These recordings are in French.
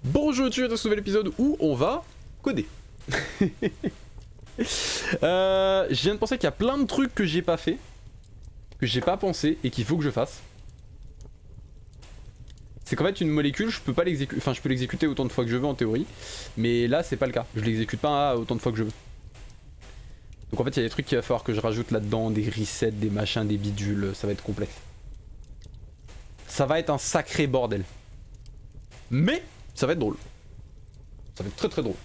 Bonjour à tous dans ce nouvel épisode où on va coder. Je viens de penser qu'il y a plein de trucs que j'ai pas fait, que j'ai pas pensé et qu'il faut que je fasse. C'est qu'en fait une molécule je peux pas l'exécuter, enfin je peux l'exécuter autant de fois que je veux en théorie, mais là c'est pas le cas, je l'exécute pas autant de fois que je veux. Donc en fait il y a des trucs qu'il va falloir que je rajoute là-dedans, des resets, des machins, des bidules, ça va être complexe. Ça va être un sacré bordel. Mais ça va être drôle. Ça va être très très drôle.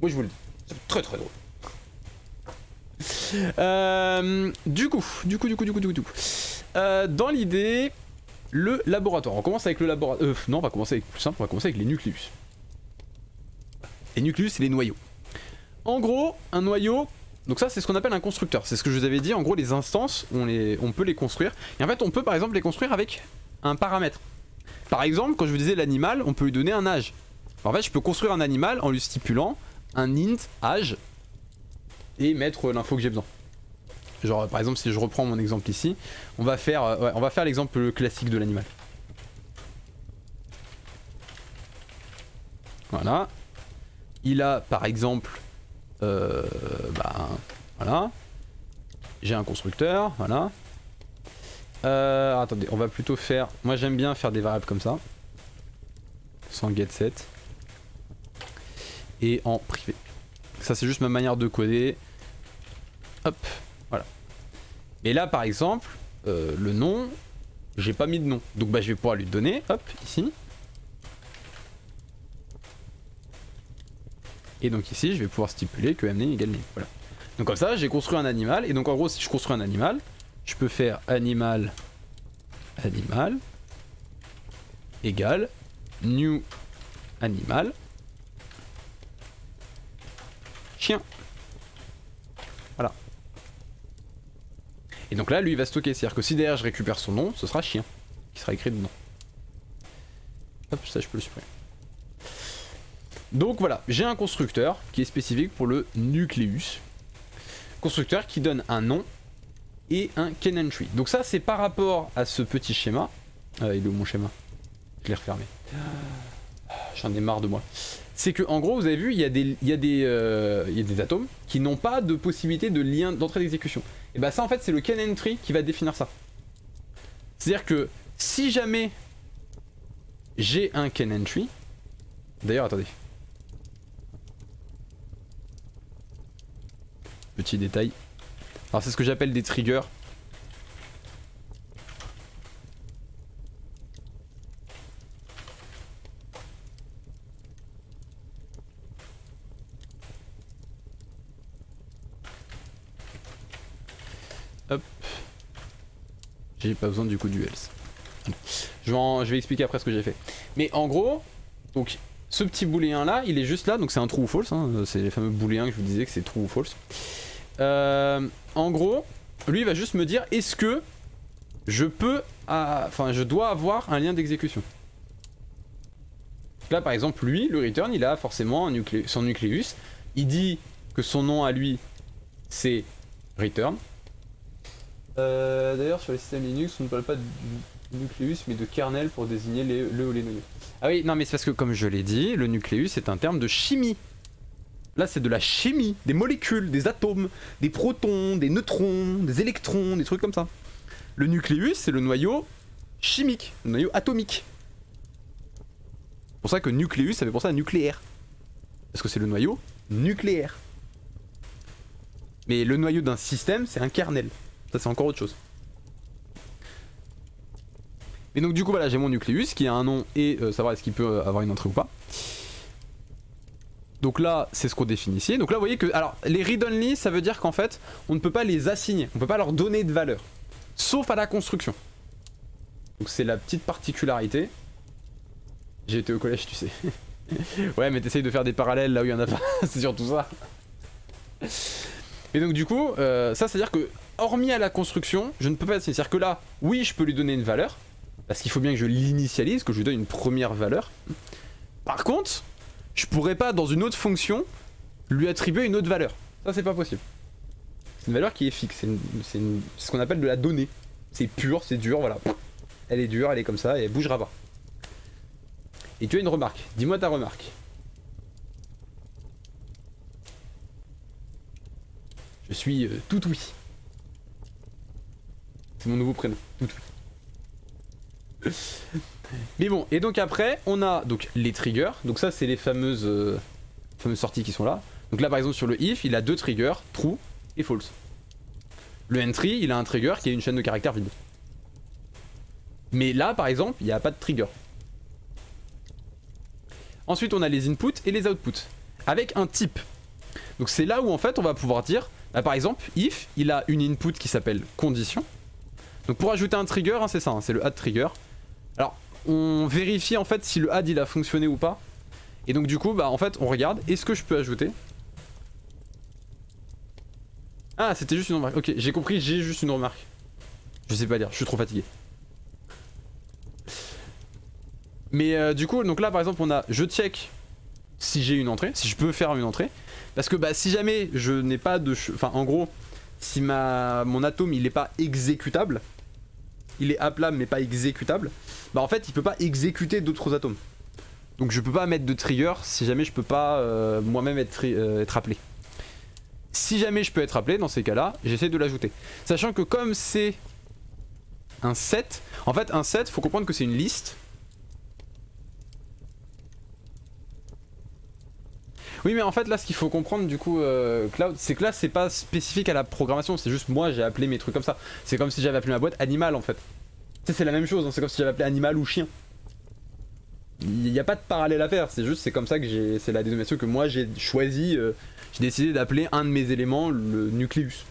Moi je vous le dis, ça va être très très drôle. Du coup, dans l'idée, le laboratoire. On commence avec le laboratoire. Non, on va commencer avec plus simple, on va commencer avec les nucléus. Les nucléus, c'est les noyaux. En gros, un noyau. Donc ça c'est ce qu'on appelle un constructeur, c'est ce que je vous avais dit, en gros les instances, on peut les construire. Et en fait on peut par exemple les construire avec un paramètre. Par exemple, quand je vous disais l'animal, on peut lui donner un âge. En fait je peux construire un animal en lui stipulant un int âge et mettre l'info que j'ai besoin. Genre par exemple si je reprends mon exemple ici, on va faire l'exemple classique de l'animal. Voilà. Il a par exemple... voilà. J'ai un constructeur, voilà. Attendez, on va plutôt faire... Moi j'aime bien faire des variables comme ça. Sans getSet. Et en privé. Ça c'est juste ma manière de coder. Hop, voilà. Et là par exemple, le nom, j'ai pas mis de nom. Donc bah je vais pouvoir lui donner, hop, ici. Et donc ici je vais pouvoir stipuler que mname égale name, voilà. Donc comme ça j'ai construit un animal, et donc en gros si je construis un animal, je peux faire animal égale new animal chien. Voilà. Et donc là lui il va stocker, c'est à dire que si derrière je récupère son nom, ce sera chien, qui sera écrit dedans. Hop, ça je peux le supprimer. Donc voilà, j'ai un constructeur qui est spécifique pour le nucléus. Constructeur qui donne un nom et un kenentry. Donc ça c'est par rapport à ce petit schéma. Il est où mon schéma? Je l'ai refermé. J'en ai marre de moi. C'est que en gros vous avez vu il y a des atomes qui n'ont pas de possibilité de lien d'entrée d'exécution. Et bah ça en fait c'est le kenentry qui va définir ça. C'est à dire que si jamais j'ai un kenentry, d'ailleurs attendez, petit détail. Alors c'est ce que j'appelle des triggers. Hop. J'ai pas besoin du coup du else. Je vais expliquer après ce que j'ai fait. Mais en gros, donc ce petit booléen là, il est juste là, donc c'est un true ou false. Hein, c'est les fameux booléens que je vous disais que c'est true ou false. En gros, lui il va juste me dire est-ce que je peux, enfin je dois avoir un lien d'exécution. Là par exemple lui, le return, il a forcément son nucléus. Il dit que son nom à lui c'est return. D'ailleurs sur les systèmes Linux on ne parle pas de nucléus mais de kernel pour désigner le ou les noyaux. Ah oui non mais c'est parce que comme je l'ai dit, le nucléus est un terme de chimie. Là c'est de la chimie, des molécules, des atomes, des protons, des neutrons, des électrons, des trucs comme ça. Le nucléus c'est le noyau chimique, le noyau atomique. C'est pour ça que nucléus ça fait penser à nucléaire. Parce que c'est le noyau nucléaire. Mais le noyau d'un système c'est un kernel. Ça c'est encore autre chose. Et donc du coup voilà j'ai mon nucléus qui a un nom et savoir est-ce qu'il peut avoir une entrée ou pas. Donc là c'est ce qu'on définit ici. Donc là vous voyez que alors les read-only ça veut dire qu'en fait on ne peut pas les assigner, on ne peut pas leur donner de valeur. Sauf à la construction. Donc c'est la petite particularité. J'ai été au collège tu sais. Ouais mais t'essayes de faire des parallèles là où il y en a pas, c'est surtout ça. Et donc du coup ça c'est à dire que hormis à la construction je ne peux pas assigner. C'est à dire que là oui je peux lui donner une valeur. Parce qu'il faut bien que je l'initialise, que je lui donne une première valeur. Par contre, je pourrais pas dans une autre fonction lui attribuer une autre valeur. Ça c'est pas possible. C'est une valeur qui est fixe, c'est ce qu'on appelle de la donnée. C'est pur, c'est dur, voilà. Elle est dure, elle est comme ça et elle bougera pas. et tu as une remarque. Dis-moi ta remarque. Je suis tout oui. C'est mon nouveau prénom, tout oui. Mais bon, et donc après, on a donc les triggers. Donc ça, c'est les fameuses sorties qui sont là. Donc là, par exemple, sur le if, il a 2 triggers, true et false. Le entry, il a un trigger qui est une chaîne de caractères vide. Mais là, par exemple, il n'y a pas de trigger. Ensuite, on a les inputs et les outputs, avec un type. Donc c'est là où, en fait, on va pouvoir dire, bah, par exemple, if, il a une input qui s'appelle condition. Donc pour ajouter un trigger, hein, c'est ça, hein, c'est le add trigger. Alors, on vérifie, en fait, si le add, il a fonctionné ou pas. Et donc, du coup, bah, en fait, on regarde, est-ce que je peux ajouter? Ah, c'était juste une remarque. Ok, j'ai compris, j'ai juste une remarque. Je sais pas dire, je suis trop fatigué. Mais du coup, donc là par exemple, on a je check si j'ai une entrée, si je peux faire une entrée. Parce que bah, si jamais je n'ai pas de. Enfin, en gros, si mon atome il est pas exécutable, il est appelable mais pas exécutable, bah en fait il peut pas exécuter d'autres atomes. Donc je peux pas mettre de trigger si jamais je peux pas moi-même être appelé. Si jamais je peux être appelé, dans ces cas-là, j'essaie de l'ajouter. Sachant que comme c'est un set, en fait un set, faut comprendre que c'est une liste. Oui, mais en fait là ce qu'il faut comprendre du coup Cloud, c'est que là c'est pas spécifique à la programmation, c'est juste moi j'ai appelé mes trucs comme ça. C'est comme si j'avais appelé ma boîte animal en fait. Tu sais, c'est la même chose, hein, c'est comme si j'avais appelé animal ou chien. Il n'y a pas de parallèle à faire, c'est juste c'est comme ça que c'est la dénomination que moi j'ai choisi, j'ai décidé d'appeler un de mes éléments le nucléus.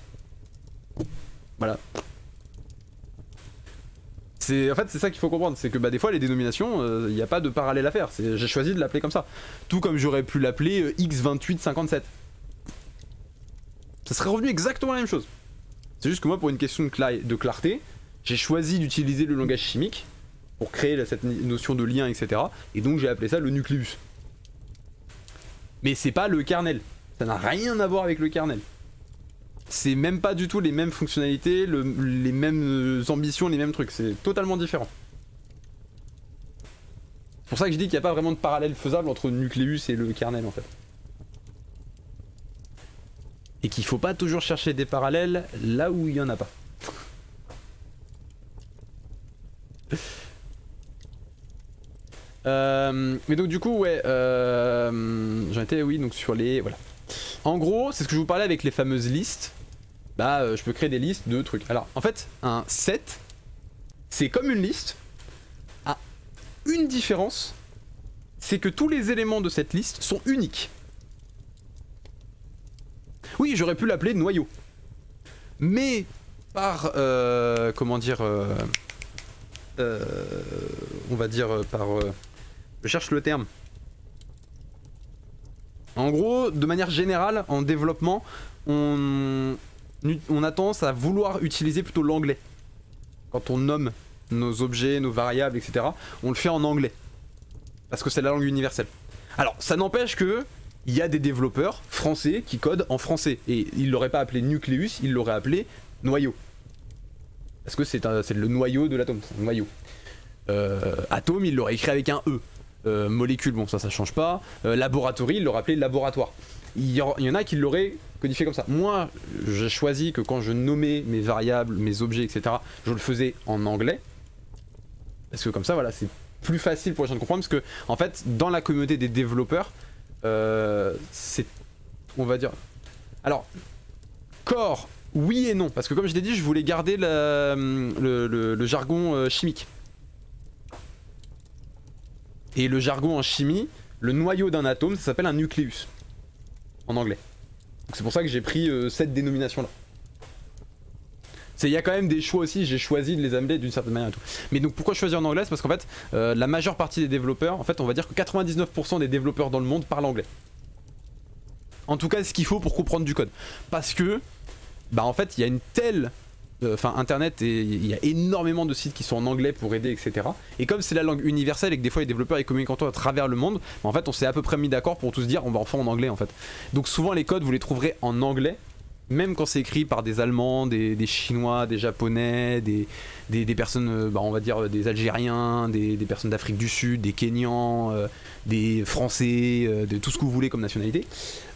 Voilà. En fait c'est ça qu'il faut comprendre, c'est que bah, des fois les dénominations, il n'y a pas de parallèle à faire, j'ai choisi de l'appeler comme ça. Tout comme j'aurais pu l'appeler X2857. Ça serait revenu exactement la même chose. C'est juste que moi pour une question de clarté, j'ai choisi d'utiliser le langage chimique pour créer cette notion de lien, etc. Et donc j'ai appelé ça le nucléus. Mais c'est pas le kernel, ça n'a rien à voir avec le kernel. C'est même pas du tout les mêmes fonctionnalités, les mêmes ambitions, les mêmes trucs, c'est totalement différent. C'est pour ça que je dis qu'il n'y a pas vraiment de parallèle faisable entre le nucléus et le kernel en fait. Et qu'il faut pas toujours chercher des parallèles là où il y en a pas. Mais donc du coup ouais, j'en étais oui donc sur les voilà. En gros c'est ce que je vous parlais avec les fameuses listes. Bah je peux créer des listes de trucs. Alors en fait un set c'est comme une liste à une différence, c'est que tous les éléments de cette liste sont uniques. Oui j'aurais pu l'appeler noyau, mais par comment dire on va dire par je cherche le terme. En gros, de manière générale, en développement, on a tendance à vouloir utiliser plutôt l'anglais. Quand on nomme nos objets, nos variables, etc., on le fait en anglais. Parce que c'est la langue universelle. Alors, ça n'empêche que il y a des développeurs français qui codent en français. Et ils l'auraient pas appelé nucléus, ils l'auraient appelé noyau. Parce que c'est le noyau de l'atome, c'est un noyau. Atome, il l'aurait écrit avec un E. Molécule, bon ça change pas. Laboratory, il l'aurait appelé laboratoire. Il y en a qui l'auraient codifié comme ça. Moi, j'ai choisi que quand je nommais mes variables, mes objets, etc., je le faisais en anglais. Parce que comme ça, voilà, c'est plus facile pour les gens de comprendre. Parce que, en fait, dans la communauté des développeurs, c'est... On va dire... Alors, core, oui et non. Parce que comme je l'ai dit, je voulais garder le jargon chimique. Et le jargon en chimie, le noyau d'un atome, ça s'appelle un nucléus. En anglais. Donc c'est pour ça que j'ai pris cette dénomination-là. Il y a quand même des choix aussi, j'ai choisi de les amener d'une certaine manière et tout. Mais donc pourquoi choisir en anglais? C'est parce qu'en fait, la majeure partie des développeurs, en fait on va dire que 99% des développeurs dans le monde parlent anglais. En tout cas, ce qu'il faut pour comprendre du code. Parce que, bah en fait, il y a une telle... Enfin internet, et il y a énormément de sites qui sont en anglais pour aider, etc. Et comme c'est la langue universelle et que des fois les développeurs ils communiquent entre eux à travers le monde, en fait on s'est à peu près mis d'accord pour tous dire on va en faire en anglais en fait. Donc souvent les codes vous les trouverez en anglais, même quand c'est écrit par des Allemands, des Chinois, des Japonais, des personnes, on va dire des Algériens, des personnes d'Afrique du Sud, des Kenyans, des Français, de tout ce que vous voulez comme nationalité.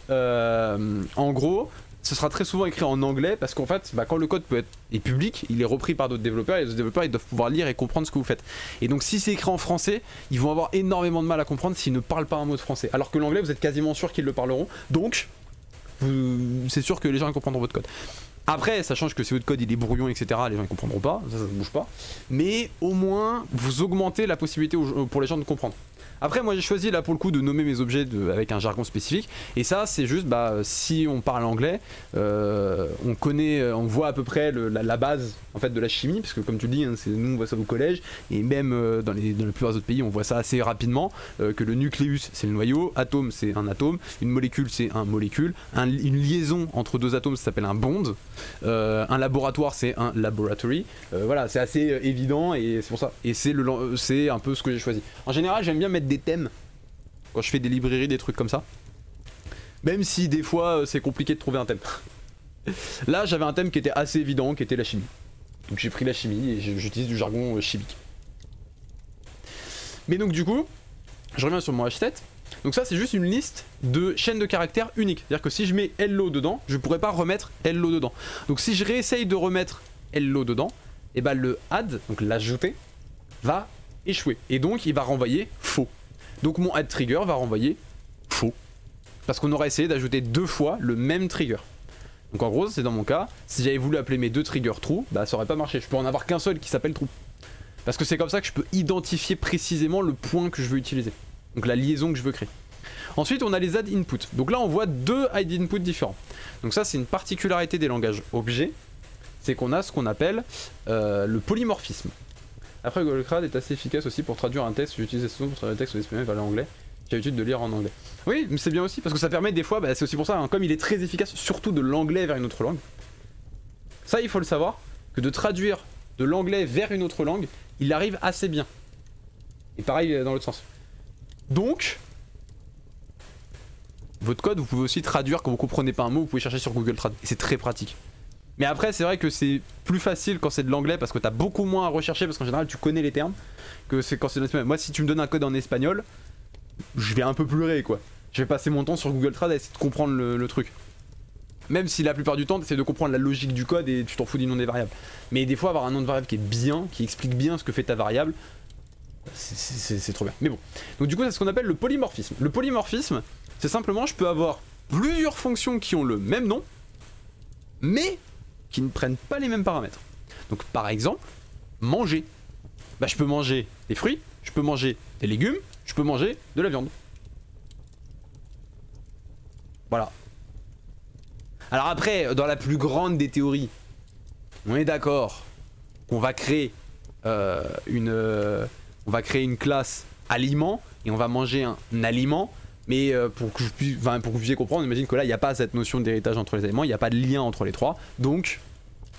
En gros, ce sera très souvent écrit en anglais parce qu'en fait, quand le code est public, il est repris par d'autres développeurs et les autres développeurs ils doivent pouvoir lire et comprendre ce que vous faites. Et donc si c'est écrit en français, ils vont avoir énormément de mal à comprendre s'ils ne parlent pas un mot de français. Alors que l'anglais, vous êtes quasiment sûr qu'ils le parleront. Donc, c'est sûr que les gens ils comprendront votre code. Après, ça change que si votre code il est brouillon, etc., les gens ils comprendront pas, ça bouge pas. Mais au moins, vous augmentez la possibilité pour les gens de comprendre. Après, moi j'ai choisi là pour le coup de nommer mes objets avec un jargon spécifique. Et ça, c'est juste si on parle anglais, on connaît, on voit à peu près la base en fait de la chimie, parce que comme tu le dis, hein, nous on voit ça au collège, et même dans la plupart des autres pays, on voit ça assez rapidement. Que le nucléus c'est le noyau, atome c'est un atome, une molécule c'est un molécule, une liaison entre deux atomes ça s'appelle un bond, un laboratoire c'est un laboratory. Voilà, c'est assez évident et c'est pour ça. Et c'est un peu ce que j'ai choisi. En général, j'aime bien mettre des thèmes quand je fais des librairies, des trucs comme ça, même si des fois c'est compliqué de trouver un thème. Là j'avais un thème qui était assez évident, qui était la chimie, donc j'ai pris la chimie et j'utilise du jargon chimique. Mais donc du coup je reviens sur mon H7. Donc ça c'est juste une liste de chaînes de caractères uniques, c'est à dire que si je mets hello dedans, je pourrais pas remettre hello dedans. Donc si je réessaye de remettre hello dedans, et le add, donc l'ajouter, va échouer et donc il va renvoyer faux. Donc mon add trigger va renvoyer faux. Parce qu'on aurait essayé d'ajouter 2 fois le même trigger. Donc en gros, c'est dans mon cas, si j'avais voulu appeler mes 2 triggers true, ça aurait pas marché. Je peux en avoir qu'un seul qui s'appelle true. Parce que c'est comme ça que je peux identifier précisément le point que je veux utiliser. Donc la liaison que je veux créer. Ensuite, on a les add input. Donc là, on voit 2 add input différents. Donc ça, c'est une particularité des langages objets. C'est qu'on a ce qu'on appelle le polymorphisme. Après, Google Crowd est assez efficace aussi pour traduire un texte. J'utilise souvent pour traduire un texte espagnol vers l'anglais. J'ai l'habitude de lire en anglais. Oui, mais c'est bien aussi parce que ça permet des fois, c'est aussi pour ça, hein, comme il est très efficace, surtout de l'anglais vers une autre langue. Ça, il faut le savoir, que de traduire de l'anglais vers une autre langue, il arrive assez bien. Et pareil dans l'autre sens. Donc, votre code, vous pouvez aussi traduire quand vous comprenez pas un mot, vous pouvez chercher sur Google Trad. Et c'est très pratique. Mais après, c'est vrai que c'est plus facile quand c'est de l'anglais parce que t'as beaucoup moins à rechercher parce qu'en général, tu connais les termes que c'est quand c'est de l'espagnol. Moi, si tu me donnes un code en espagnol, je vais un peu pleurer quoi. Je vais passer mon temps sur Google Trad à essayer de comprendre le truc. Même si la plupart du temps, tu essaies de comprendre la logique du code et tu t'en fous du nom des variables. Mais des fois, avoir un nom de variable qui est bien, qui explique bien ce que fait ta variable, c'est trop bien. Mais bon. Donc du coup, c'est ce qu'on appelle le polymorphisme. Le polymorphisme, c'est simplement, je peux avoir plusieurs fonctions qui ont le même nom, mais qui ne prennent pas les mêmes paramètres. Donc par exemple, manger. Je peux manger des fruits, je peux manger des légumes, je peux manger de la viande. Voilà. Alors après, dans la plus grande des théories, on est d'accord qu'on va créer une classe aliment et on va manger un aliment. Mais pour que vous puissiez comprendre, on imagine que là il n'y a pas cette notion d'héritage entre les aliments, il n'y a pas de lien entre les trois, donc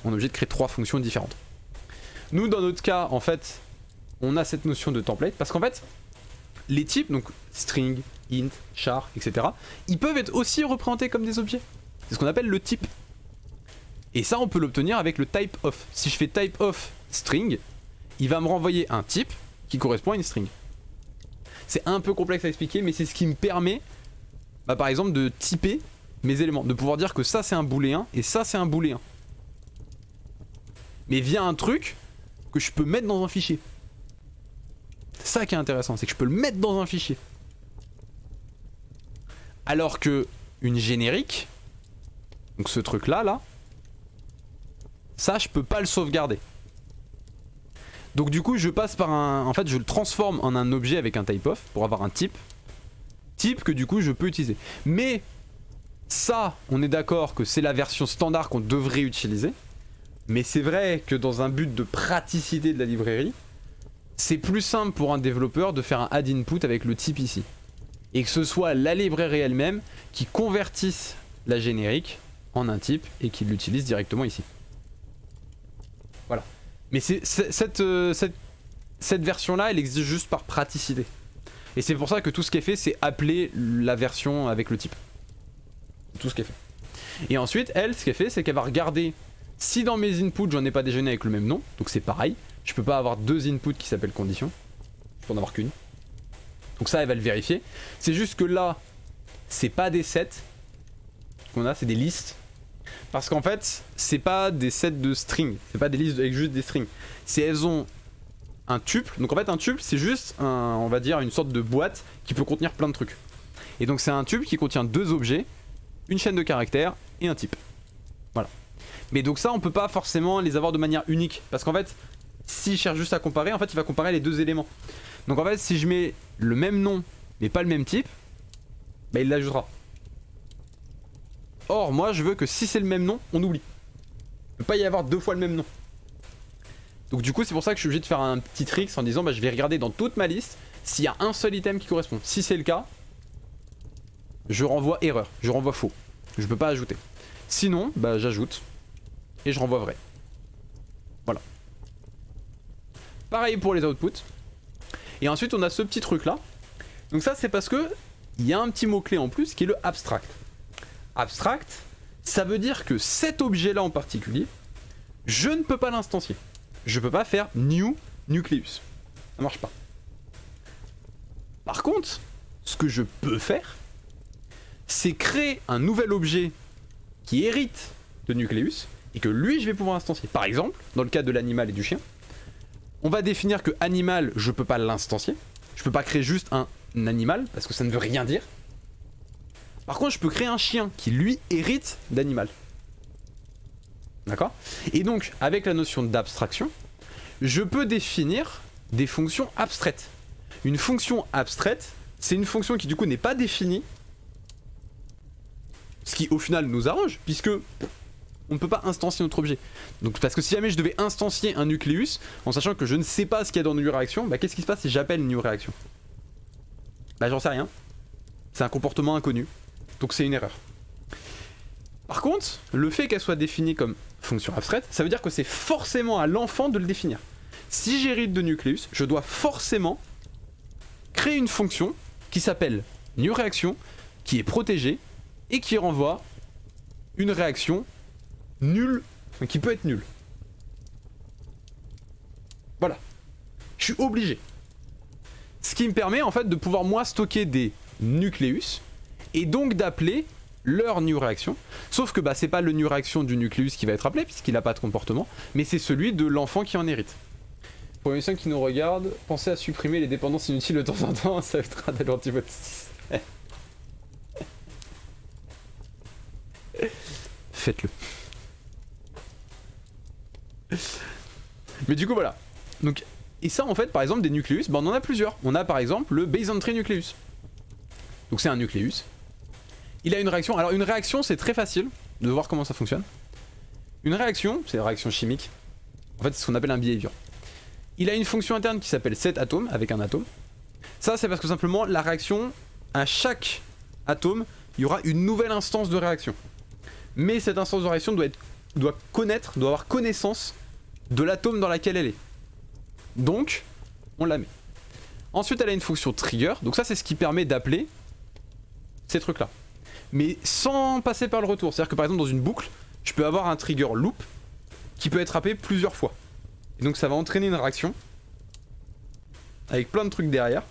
on est obligé de créer 3 fonctions différentes. Nous dans notre cas en fait, on a cette notion de template parce qu'en fait, les types, donc string, int, char, etc., ils peuvent être aussi représentés comme des objets. C'est ce qu'on appelle le type. Et ça on peut l'obtenir avec le type of. Si je fais type of string, il va me renvoyer un type qui correspond à une string. C'est un peu complexe à expliquer, mais c'est ce qui me permet, par exemple, de typer mes éléments, de pouvoir dire que ça c'est un booléen et ça c'est un booléen. Mais via un truc que je peux mettre dans un fichier. C'est ça qui est intéressant, c'est que je peux le mettre dans un fichier. Alors que une générique, donc ce truc là, ça je peux pas le sauvegarder. Donc du coup je passe par en fait je le transforme en un objet avec un type of pour avoir un type que du coup je peux utiliser. Mais ça on est d'accord que c'est la version standard qu'on devrait utiliser. Mais c'est vrai que dans un but de praticité de la librairie, c'est plus simple pour un développeur de faire un add input avec le type ici. Et que ce soit la librairie elle-même qui convertisse la générique en un type et qui l'utilise directement ici. Voilà. Mais cette version-là, elle existe juste par praticité. Et c'est pour ça que tout ce qui est fait, c'est appeler la version avec le type. Tout ce qui est fait. Et ensuite, elle, ce qu'elle fait, c'est qu'elle va regarder si dans mes inputs j'en ai pas déjeuné avec le même nom, donc c'est pareil, je peux pas avoir deux inputs qui s'appellent condition, je peux en avoir qu'une. Donc ça, elle va le vérifier. C'est juste que là, c'est pas des sets qu'on a, c'est des listes. Parce qu'en fait, c'est pas des sets de strings, c'est pas des listes avec juste des strings. C'est elles ont un tuple, donc en fait un tuple c'est juste on va dire une sorte de boîte qui peut contenir plein de trucs. Et donc c'est un tuple qui contient deux objets, une chaîne de caractères et un type. Voilà. Mais donc ça on peut pas forcément les avoir de manière unique, parce qu'en fait, s'il cherche juste à comparer, en fait il va comparer les deux éléments. Donc en fait si je mets le même nom mais pas le même type, bah il l'ajoutera. Or moi je veux que si c'est le même nom, on oublie. Il peut pas y avoir deux fois le même nom. Donc du coup c'est pour ça que je suis obligé de faire un petit trick en disant bah je vais regarder dans toute ma liste s'il y a un seul item qui correspond. Si c'est le cas, je renvoie erreur, je renvoie faux. Je peux pas ajouter. Sinon bah j'ajoute et je renvoie vrai. Voilà. Pareil pour les outputs. Et ensuite on a ce petit truc là. Donc ça c'est parce que il y a un petit mot clé en plus qui est le abstract. Abstract, ça veut dire que cet objet là en particulier, je ne peux pas l'instancier. Je peux pas faire new nucleus. Ça marche pas. Par contre, ce que je peux faire, c'est créer un nouvel objet qui hérite de nucleus et que lui je vais pouvoir instancier. Par exemple, dans le cas de l'animal et du chien, on va définir que animal, je peux pas l'instancier. Je peux pas créer juste un animal parce que ça ne veut rien dire. Par contre, je peux créer un chien qui lui hérite d'animal. D'accord? Et donc, avec la notion d'abstraction, je peux définir des fonctions abstraites. Une fonction abstraite, c'est une fonction qui du coup n'est pas définie, ce qui au final nous arrange, puisque on ne peut pas instancier notre objet. Donc parce que si jamais je devais instancier un nucléus, en sachant que je ne sais pas ce qu'il y a dans new réaction, bah qu'est-ce qui se passe si j'appelle une new réaction? Bah j'en sais rien. C'est un comportement inconnu. Donc c'est une erreur. Par contre, le fait qu'elle soit définie comme fonction abstraite, ça veut dire que c'est forcément à l'enfant de le définir. Si j'hérite de nucléus, je dois forcément créer une fonction qui s'appelle newReaction, qui est protégée et qui renvoie une réaction nulle, qui peut être nulle. Voilà. Je suis obligé. Ce qui me permet en fait de pouvoir moi stocker des nucléus et donc d'appeler leur new réaction. Sauf que bah c'est pas le new réaction du nucléus qui va être appelé puisqu'il n'a pas de comportement, mais c'est celui de l'enfant qui en hérite. Pour les personnes qui nous regardent, pensez à supprimer les dépendances inutiles de temps en temps, ça évitera de l'anti-votre système. Faites-le. Mais du coup voilà. Donc, et ça en fait par exemple des nucléus, bah on en a plusieurs. On a par exemple le base entry nucleus. Donc c'est un nucléus. Il a une réaction. Alors une réaction c'est très facile de voir comment ça fonctionne. Une réaction, c'est une réaction chimique. En fait c'est ce qu'on appelle un behavior. Il a une fonction interne qui s'appelle setAtome avec un atome. Ça c'est parce que simplement la réaction, à chaque atome, il y aura une nouvelle instance de réaction. Mais cette instance de réaction doit avoir connaissance de l'atome dans laquelle elle est. Donc, on la met. Ensuite, elle a une fonction trigger. Donc ça, c'est ce qui permet d'appeler ces trucs-là. Mais sans passer par le retour. C'est-à-dire que par exemple, dans une boucle, je peux avoir un trigger loop qui peut être appelé plusieurs fois. Et donc ça va entraîner une réaction avec plein de trucs derrière.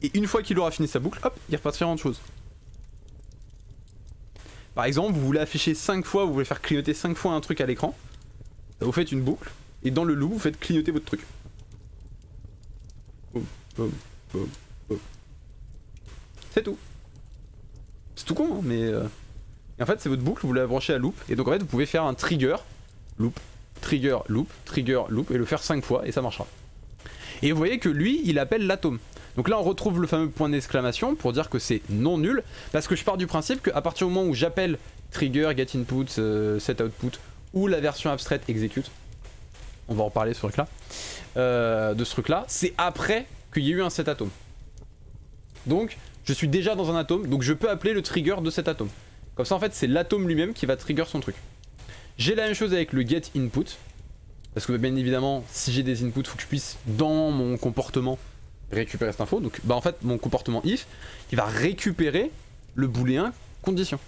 Et une fois qu'il aura fini sa boucle, hop, il repartira en autre chose. Par exemple, vous voulez afficher 5 fois, vous voulez faire clignoter 5 fois un truc à l'écran. Vous faites une boucle, et dans le loop, vous faites clignoter votre truc. Boum, boum, boum, boum. C'est tout. C'est tout con, hein, mais... Et en fait, c'est votre boucle, vous la branchez à loop, et donc en fait, vous pouvez faire un trigger, loop, trigger, loop, et le faire 5 fois, et ça marchera. Et vous voyez que lui, il appelle l'atome. Donc là on retrouve le fameux point d'exclamation pour dire que c'est non nul, parce que je pars du principe qu'à partir du moment où j'appelle trigger, get input, set output, ou la version abstraite execute, on va en reparler de ce truc là, c'est après qu'il y ait eu un set atome. Donc je suis déjà dans un atome, donc je peux appeler le trigger de cet atome. Comme ça en fait c'est l'atome lui-même qui va trigger son truc. J'ai la même chose avec le get input, parce que bien évidemment si j'ai des inputs, il faut que je puisse dans mon comportement récupérer cette info. Donc bah en fait mon comportement if, il va récupérer le booléen condition.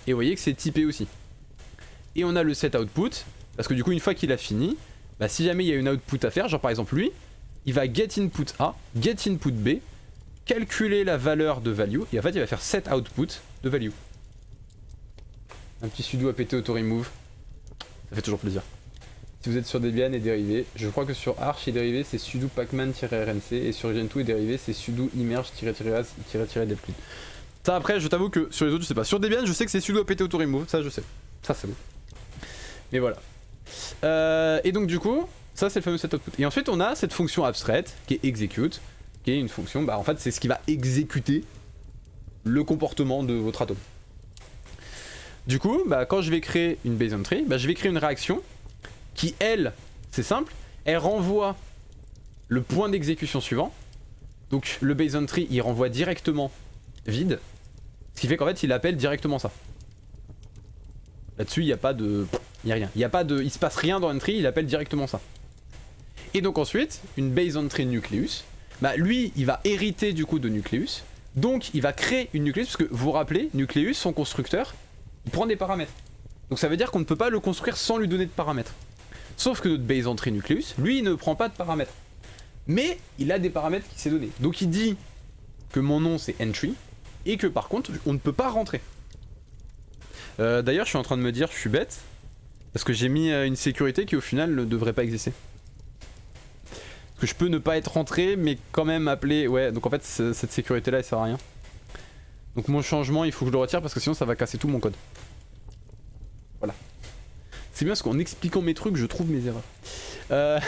Et vous voyez que c'est typé aussi. Et on a le set output, parce que du coup une fois qu'il a fini, bah, si jamais il y a une output à faire, genre par exemple lui, il va get input A, get input B, calculer la valeur de value, et en fait il va faire set output de value. Un petit sudo apt auto remove, ça fait toujours plaisir. Si vous êtes sur Debian et dérivé, je crois que sur Arch et dérivé c'est sudo pacman-rnc et sur Gentoo et dérivé c'est sudo immerge-as-devclean. Ça après je t'avoue que sur les autres je sais pas. Sur Debian je sais que c'est sudo apt auto remove, ça je sais. Ça c'est bon. Mais voilà. Et donc du coup, ça c'est le fameux set output. Et ensuite on a cette fonction abstraite qui est execute, qui est une fonction, bah en fait c'est ce qui va exécuter le comportement de votre atome. Du coup, bah, quand je vais créer une base entry, bah, je vais créer une réaction qui, elle, c'est simple, elle renvoie le point d'exécution suivant. Donc le base entry, il renvoie directement vide, ce qui fait qu'en fait, il appelle directement ça. Là-dessus, il n'y a pas de... Il n'y a rien. Il se passe rien dans entry, il appelle directement ça. Et donc ensuite, une base entry nucleus, bah, lui, il va hériter du coup de nucleus. Donc il va créer une nucleus, parce que vous vous rappelez, nucleus, son constructeur, il prend des paramètres. Donc ça veut dire qu'on ne peut pas le construire sans lui donner de paramètres. Sauf que notre base entry nucleus, lui, il ne prend pas de paramètres. Mais il a des paramètres qui s'est donné. Donc il dit que mon nom c'est entry, et que par contre, on ne peut pas rentrer. D'ailleurs, je suis en train de me dire, je suis bête, parce que j'ai mis une sécurité qui au final ne devrait pas exister. Parce que je peux ne pas être rentré, mais quand même appeler... Ouais, donc en fait, cette sécurité-là, elle sert à rien. Donc mon changement, il faut que je le retire parce que sinon ça va casser tout mon code. Voilà. C'est bien parce qu'en expliquant mes trucs, je trouve mes erreurs.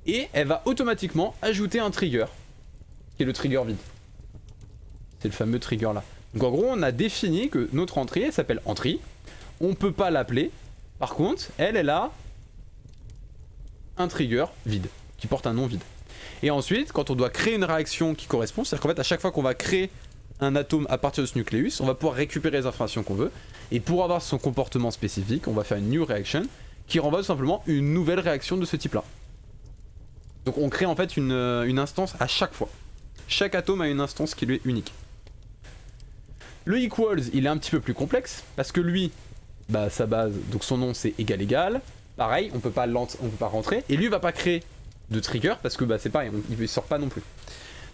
Et elle va automatiquement ajouter un trigger, qui est le trigger vide. C'est le fameux trigger là. Donc en gros, on a défini que notre entrée, elle s'appelle entry. On peut pas l'appeler. Par contre, elle a un trigger vide, qui porte un nom vide. Et ensuite, quand on doit créer une réaction qui correspond, c'est-à-dire qu'en fait, à chaque fois qu'on va créer un atome à partir de ce nucléus, on va pouvoir récupérer les informations qu'on veut. Et pour avoir son comportement spécifique, on va faire une new reaction qui renvoie tout simplement une nouvelle réaction de ce type-là. Donc on crée en fait une instance à chaque fois. Chaque atome a une instance qui lui est unique. Le equals, il est un petit peu plus complexe, parce que lui, bah, sa base, donc son nom c'est égal égal. Pareil, on peut pas rentrer. Et lui va pas créer de trigger parce que bah, c'est pareil, il sort pas non plus.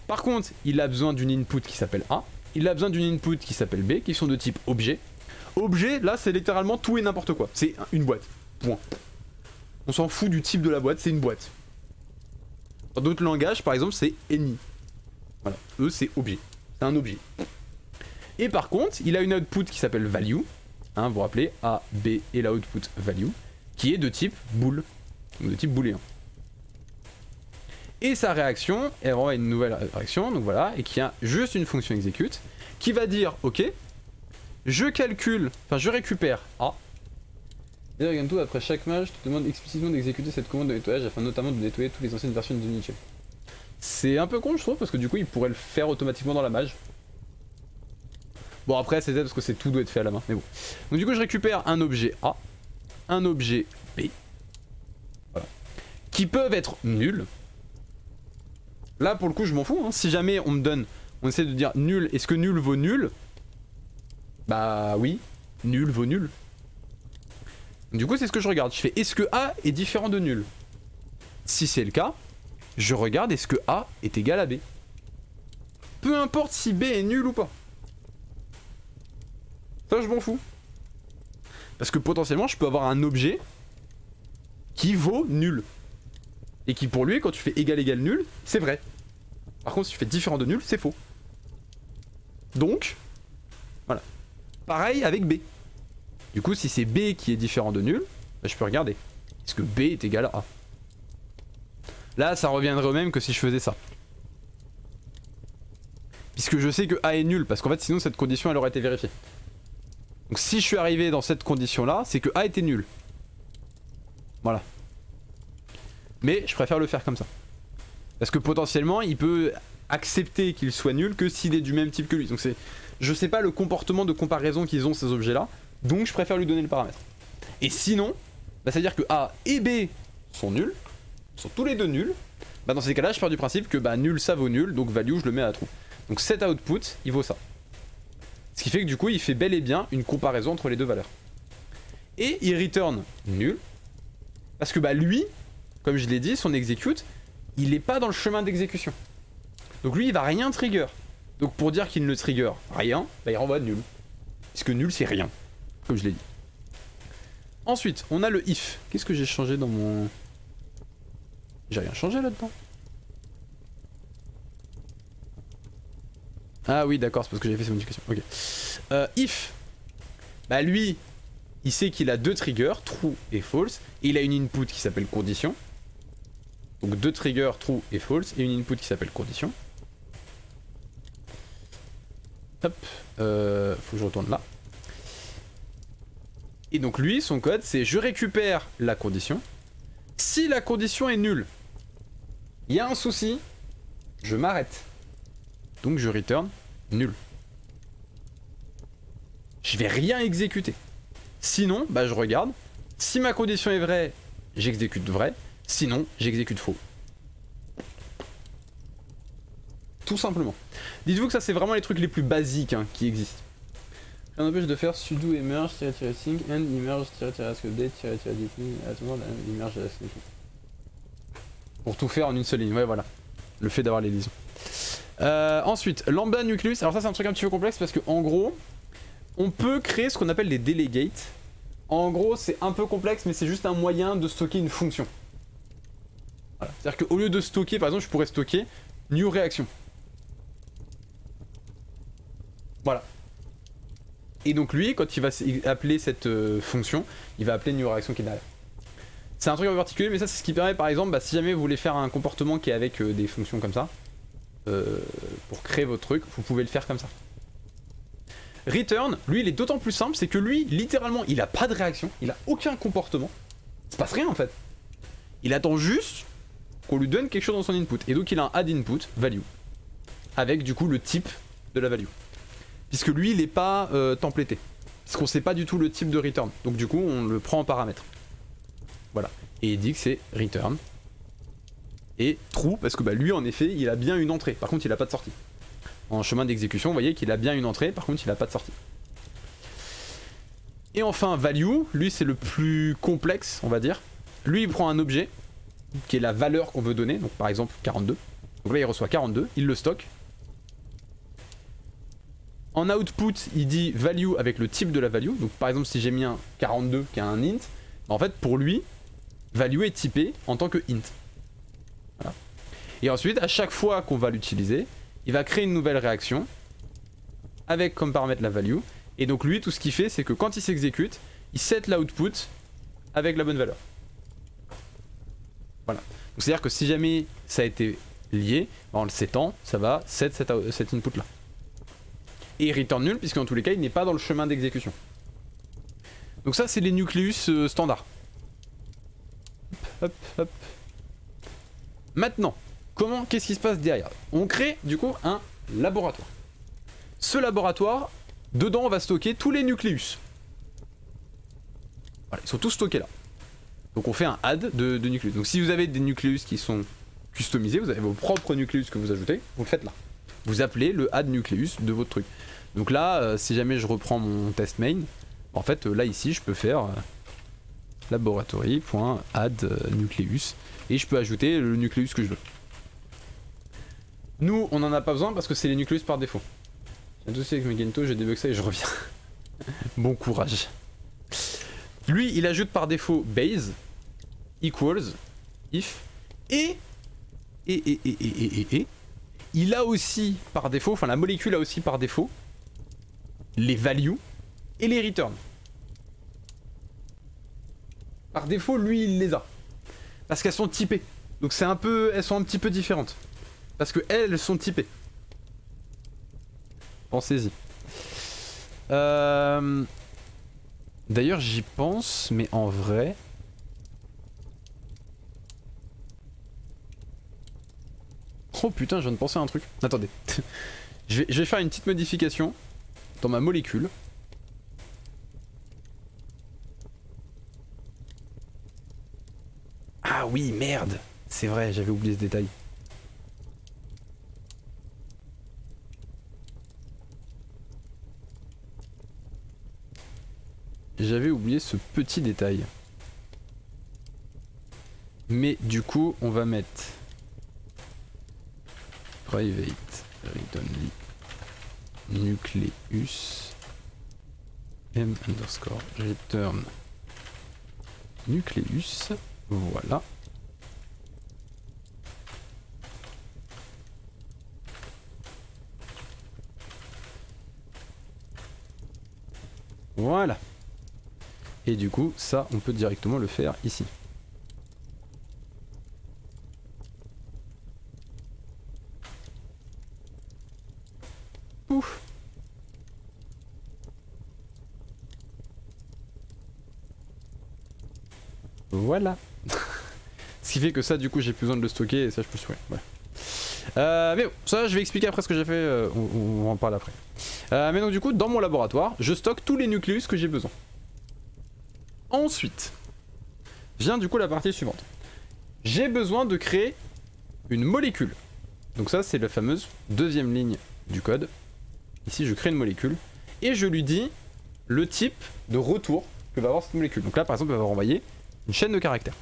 Par contre, il a besoin d'une input qui s'appelle A, il a besoin d'une input qui s'appelle B, qui sont de type objet. Objet, là c'est littéralement tout et n'importe quoi, c'est une boîte, point. On s'en fout du type de la boîte, c'est une boîte. Dans d'autres langages, par exemple, c'est any. Voilà, eux c'est objet, c'est un objet. Et par contre, il a une output qui s'appelle value, hein, vous vous rappelez, A, B et la output value, qui est de type bool, de type booléen. Et sa réaction, elle renvoie une nouvelle réaction, donc voilà, et qui a juste une fonction execute, qui va dire, ok, je récupère A. D'ailleurs, Gentoo, après chaque match, je te demande explicitement d'exécuter cette commande de nettoyage afin notamment de nettoyer toutes les anciennes versions de Unity. C'est un peu con, je trouve, parce que du coup, il pourrait le faire automatiquement dans la mage. Bon, après, c'est parce que tout doit être fait à la main, mais bon. Donc du coup, je récupère un objet A, un objet B, voilà, qui peuvent être nuls. Là, pour le coup, je m'en fous, hein. Si jamais on essaie de dire nul, est-ce que nul vaut nul? Bah oui, nul vaut nul. Du coup, c'est ce que je regarde. Je fais, est-ce que A est différent de nul? Si c'est le cas, je regarde, est-ce que A est égal à B? Peu importe si B est nul ou pas. Ça, je m'en fous. Parce que potentiellement, je peux avoir un objet qui vaut nul. Et qui pour lui, quand tu fais égal égal nul, c'est vrai. Par contre, si tu fais différent de nul, c'est faux. Donc, voilà. Pareil avec B. Du coup, si c'est B qui est différent de nul, bah, je peux regarder. Est-ce que B est égal à A? Là, ça reviendrait au même que si je faisais ça. Puisque je sais que A est nul, parce qu'en fait, sinon, cette condition, elle aurait été vérifiée. Donc si je suis arrivé dans cette condition-là, c'est que A était nul. Voilà. Mais je préfère le faire comme ça. Parce que potentiellement, il peut accepter qu'il soit nul que s'il est du même type que lui. Donc c'est... Je sais pas le comportement de comparaison qu'ils ont ces objets-là, donc je préfère lui donner le paramètre. Et sinon, bah, c'est-à-dire que A et B sont nuls, sont tous les deux nuls. Bah dans ces cas-là, je pars du principe que bah nul ça vaut nul, donc value je le mets à la trou. Donc cet output, il vaut ça. Ce qui fait que du coup, il fait bel et bien une comparaison entre les deux valeurs. Et il return nul. Parce que bah lui, comme je l'ai dit, son execute, il est pas dans le chemin d'exécution. Donc lui, il va rien trigger. Donc pour dire qu'il ne trigger rien, bah il renvoie nul. Puisque nul, c'est rien. Comme je l'ai dit. Ensuite, on a le if. Qu'est-ce que j'ai changé dans mon... J'ai rien changé là-dedans. Ah oui, d'accord, c'est parce que j'avais fait ces modifications. Ok. If. Bah lui, il sait qu'il a deux triggers, true et false. Et il a une input qui s'appelle condition. Donc deux triggers, true et false. Et une input qui s'appelle condition. Hop. Faut que je retourne là. Et donc lui, son code, c'est je récupère la condition. Si la condition est nulle, il y a un souci, je m'arrête. Donc je return nul. Je vais rien exécuter. Sinon, bah je regarde. Si ma condition est vraie, j'exécute vrai. Sinon, j'exécute faux. Tout simplement. Dites-vous que ça, c'est vraiment les trucs les plus basiques hein, qui existent. Ça n'empêche de faire sudo emerge-sync and emerge-update-emerge pour tout faire en une seule ligne. Ouais, voilà. Le fait d'avoir les liaisons. Ensuite, lambda nucleus. Alors ça, c'est un truc un petit peu complexe parce que en gros, on peut créer ce qu'on appelle des delegates. En gros, c'est un peu complexe, mais c'est juste un moyen de stocker une fonction. Voilà. C'est-à-dire qu'au lieu de stocker, par exemple, je pourrais stocker new réaction. Voilà. Et donc lui, quand il va appeler cette fonction, il va appeler new réaction qui est derrière. C'est un truc un peu particulier, mais ça c'est ce qui permet par exemple, bah, si jamais vous voulez faire un comportement qui est avec des fonctions comme ça, pour créer votre truc, vous pouvez le faire comme ça. Return, lui il est d'autant plus simple, c'est que lui, littéralement, il a pas de réaction, il a aucun comportement, il se passe rien en fait. Il attend juste qu'on lui donne quelque chose dans son input, et donc il a un add input, value, avec du coup le type de la value. Puisque lui il est pas templété, parce qu'on sait pas du tout le type de return, donc du coup on le prend en paramètre. Voilà, et il dit que c'est return, et true, parce que bah, lui en effet il a bien une entrée, par contre il a pas de sortie. En chemin d'exécution, vous voyez qu'il a bien une entrée, par contre il a pas de sortie. Et enfin value, lui c'est le plus complexe on va dire. Lui il prend un objet, qui est la valeur qu'on veut donner, donc par exemple 42. Donc là il reçoit 42, il le stocke. En output, il dit value avec le type de la value. Donc par exemple, si j'ai mis un 42 qui a un int, en fait pour lui, value est typé en tant que int. Voilà. Et ensuite, à chaque fois qu'on va l'utiliser, il va créer une nouvelle réaction avec comme paramètre la value. Et donc lui, tout ce qu'il fait, c'est que quand il s'exécute, il set l'output avec la bonne valeur. Voilà. Donc c'est-à-dire que si jamais ça a été lié, en le setant, ça va set cet input là. Et il return nul, puisque dans tous les cas, il n'est pas dans le chemin d'exécution. Donc ça, c'est les nucléus standards. Hop, hop. Maintenant, qu'est-ce qui se passe derrière? On crée, du coup, un laboratoire. Ce laboratoire, dedans, on va stocker tous les nucléus. Voilà, ils sont tous stockés là. Donc on fait un add de nucléus. Donc si vous avez des nucléus qui sont customisés, vous avez vos propres nucléus que vous ajoutez, vous le faites là. Vous appelez le add nucléus de votre truc. Donc là, si jamais je reprends mon test main, en fait là ici je peux faire laboratory.add nucléus et je peux ajouter le nucléus que je veux. Nous on en a pas besoin parce que c'est les nucléus par défaut. J'ai un souci avec Megento, je débug ça et je reviens. Bon courage. Lui il ajoute par défaut base equals if et il a aussi par défaut, enfin la molécule a aussi par défaut les values et les returns. Par défaut, lui il les a. Parce qu'elles sont typées. Donc c'est un peu, elles sont un petit peu différentes. Parce que elles sont typées. Pensez-y. D'ailleurs j'y pense, mais en vrai... Oh putain, je viens de penser à un truc. Attendez. je vais faire une petite modification dans ma molécule. Ah oui, merde. C'est vrai, j'avais oublié ce détail. j'avais oublié ce petit détail. Mais du coup, on va mettre private read-only nucleus m underscore return nucleus. Voilà. Voilà. Et du coup, ça, on peut directement le faire ici. Ouf. Voilà. Ce qui fait que ça, du coup, j'ai plus besoin de le stocker et ça, je peux souhaiter. Voilà. Mais bon, ça, je vais expliquer après ce que j'ai fait. On en parle après. Mais donc, du coup, dans mon laboratoire, je stocke tous les nucléus que j'ai besoin. Ensuite, vient du coup la partie suivante. J'ai besoin de créer une molécule. Donc ça, c'est la fameuse deuxième ligne du code. Ici, je crée une molécule et je lui dis le type de retour que va avoir cette molécule. Donc là, par exemple, elle va renvoyer une chaîne de caractères.